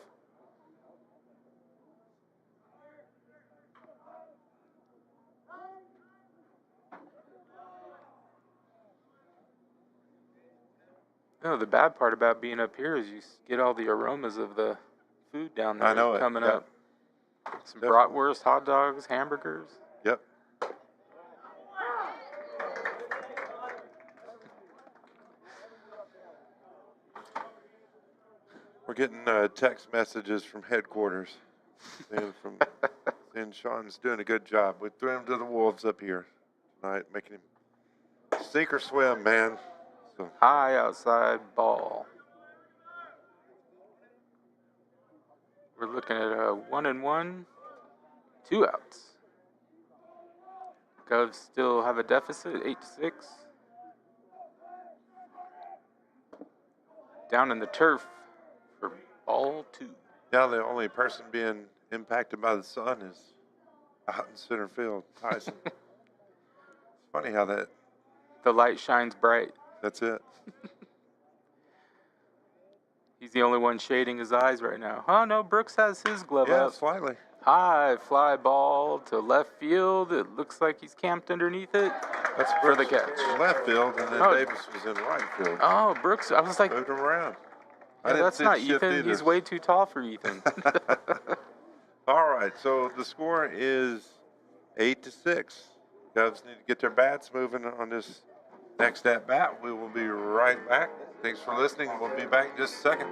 No, the bad part about being up here is you get all the aromas of the food down there I know it, coming yeah. up. Some Definitely. bratwurst, hot dogs, hamburgers. Yep. We're getting text messages from headquarters saying Sean's doing a good job. We threw him to the wolves up here tonight, making him sink or swim, man. So, High outside ball. We're looking at a 1-1, 2 outs. Govs still have a deficit, 8-6. Down in the turf for ball two. yeah, the only person being impacted by the sun is out in center field, Tyson. It's funny how The light shines bright. that's it. He's the only one shading his eyes right now. Oh, no, Brooks has his glove Yeah, up. slightly. High fly ball to left field. It looks like he's camped underneath it. That's For the Brooks catch. in left field, and then Oh. Davis was in right field. Oh, Brooks. I was like, Moved him around. I yeah, didn't that's see not the shift Ethan. either. He's way too tall for Ethan. All right, so the score is 8-6. Govs need to get their bats moving on this next at bat. We will be right back. Thanks for listening. We'll be back in just a second.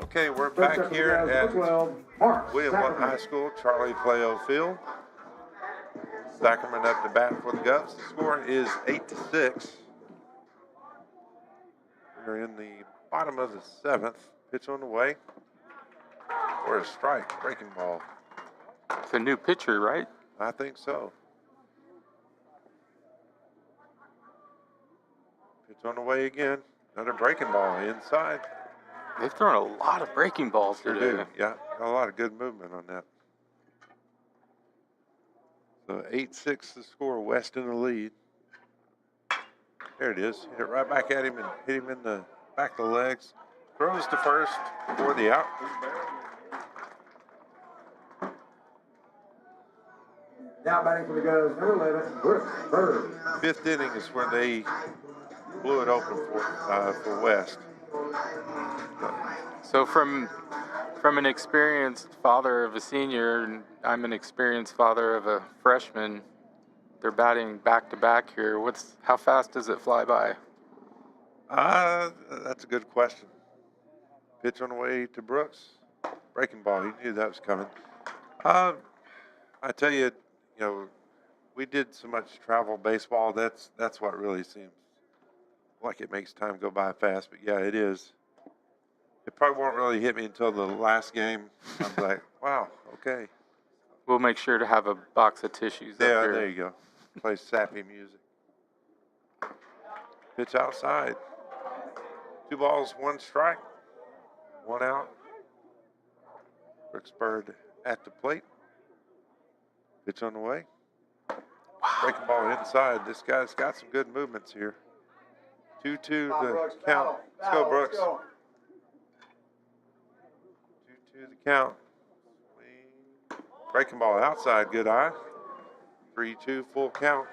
Okay, we're First back up for here the Gals, at number 12, Mark William Blount Sackerman. High School, Charlie Playo Field. Sackerman up to bat for the Govs. The score is 8-6. We're in the bottom of the 7th. Pitch on the way. For a strike, breaking ball. It's a new pitcher, right? I think so. Pitch on the way again. Another breaking ball inside. They've thrown a lot of breaking balls Sure today. do. Yeah, got a lot of good movement on that. So 8-6 the score. West in the lead. There it is. Hit it right back at him and hit him in the back of the legs. Throws to first for the out. Now batting for the Govs, number 11, Brooks Bird. 5th inning is where they blew it open for West. So from an experienced father of a senior, and I'm an experienced father of a freshman, they're batting back to back here. How fast does it fly by? That's a good question. Pitch on the way to Brooks. Breaking ball. He knew that was coming. I tell you, we did so much travel baseball. That's what really seems like it makes time go by fast. But yeah, it is. It probably won't really hit me until the last game. I'm like, wow, okay. We'll make sure to have a box of tissues up Yeah, here. there you go. Play sappy music. Pitch outside. 2 balls, 1 strike. 1 out. Brooks Bird at the plate. Pitch on the way. Breaking ball inside. This guy's got some good movements here. 2-2 the count. Let's go, Brooks. 2-2 the count. Breaking ball outside. Good eye. 3-2 full count.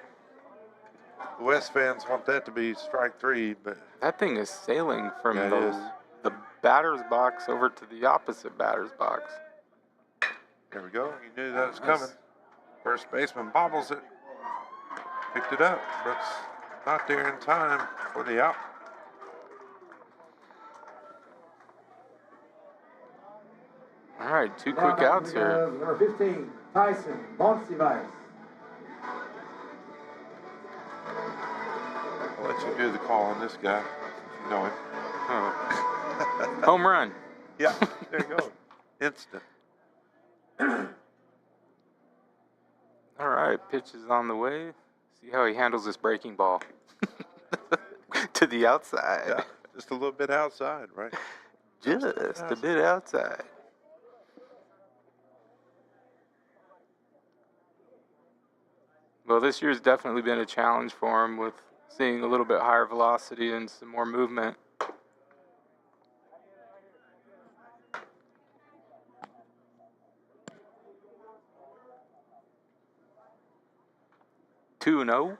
The West fans want that to be strike 3, but That thing is sailing from Yeah, it is. the batter's box over to the opposite batter's box. there we go. You knew that was coming. First baseman bobbles it. Picked it up. Brooks not there in time for the out. All right, 2 Now quick batting outs for the here. Govs, number 15, Tyson Monsivice. I'll let you do the call on this guy. You know him. Oh. Home run. Yeah, there you go. Instant. All right, pitch is on the way. See how he handles this breaking ball. To the outside. Yeah, just a little bit outside, right? Just a bit outside. Well, this year's definitely been a challenge for him with seeing a little bit higher velocity and some more movement. Two and 0.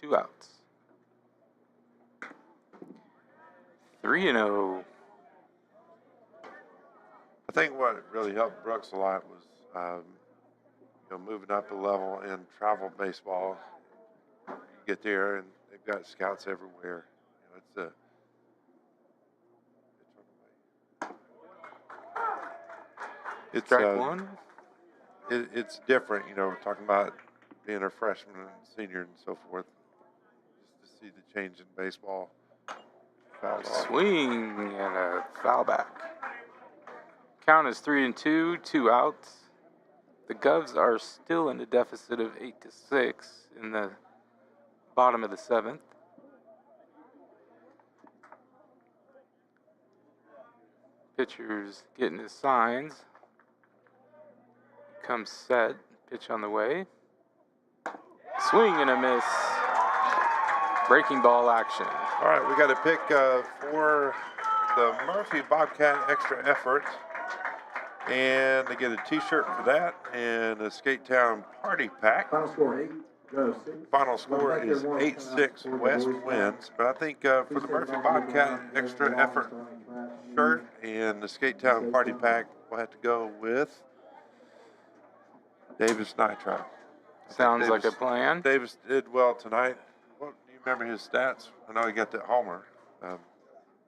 2 outs. 3 and 0. I think what really helped Brooks a lot was, moving up a level in travel baseball. You get there and they've got scouts everywhere. It's Strike 1. it's different, we're talking about being a freshman and senior and so forth. Just to see the change in baseball. Fouled off. Swing and a foul back. Count is 3 and 2, 2 outs. The Govs are still in a deficit of 8-6 in the bottom of the 7th. Pitcher's getting his signs. Comes set. Pitch on the way. Swing and a miss. Breaking ball action. All right, we got a pick for the Murphy Bobcat Extra Effort. And they get a t-shirt for that and a Skate Town Party Pack. Final score 8, Govs 6. Final score is 8-6 West wins. But I think for the Murphy Bobcat Extra Effort shirt and the Skate Town Party Pack, we'll have to go with Davis Nitro. Sounds like a plan. Davis did well tonight. Well, do you remember his stats? I know he got that homer.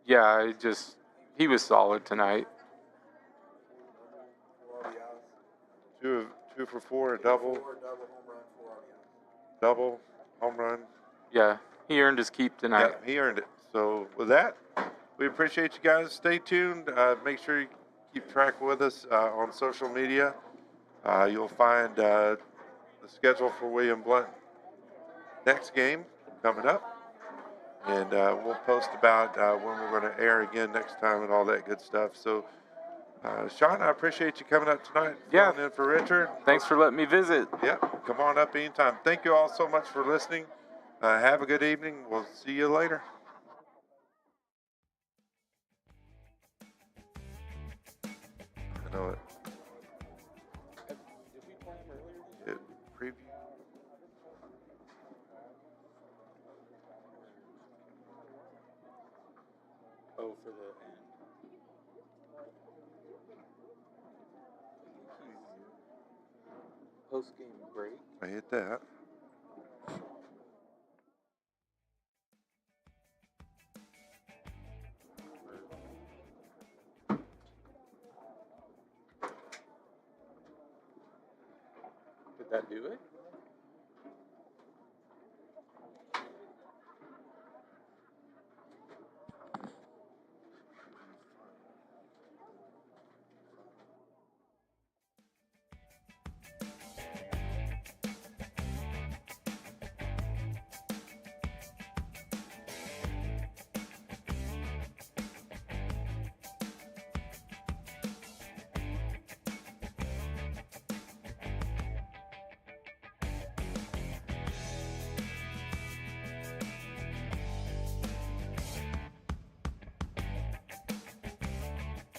Yeah, He was solid tonight. 2 for 4, a double. Double, home run. Yeah, he earned his keep tonight. Yeah, he earned it. So with that, we appreciate you guys. Stay tuned. Make sure you keep track with us on social media. You'll find the schedule for William Blount next game coming up. And we'll post about when we're going to air again next time and all that good stuff. So, Sean, I appreciate you coming up tonight. Yeah. Filling in for Richard. Thanks for letting me visit. Yep. Come on up anytime. Thank you all so much for listening. Have a good evening. We'll see you later. I know it. Did we play him earlier? It preview. Oh, for the end. Post game break. I hit that.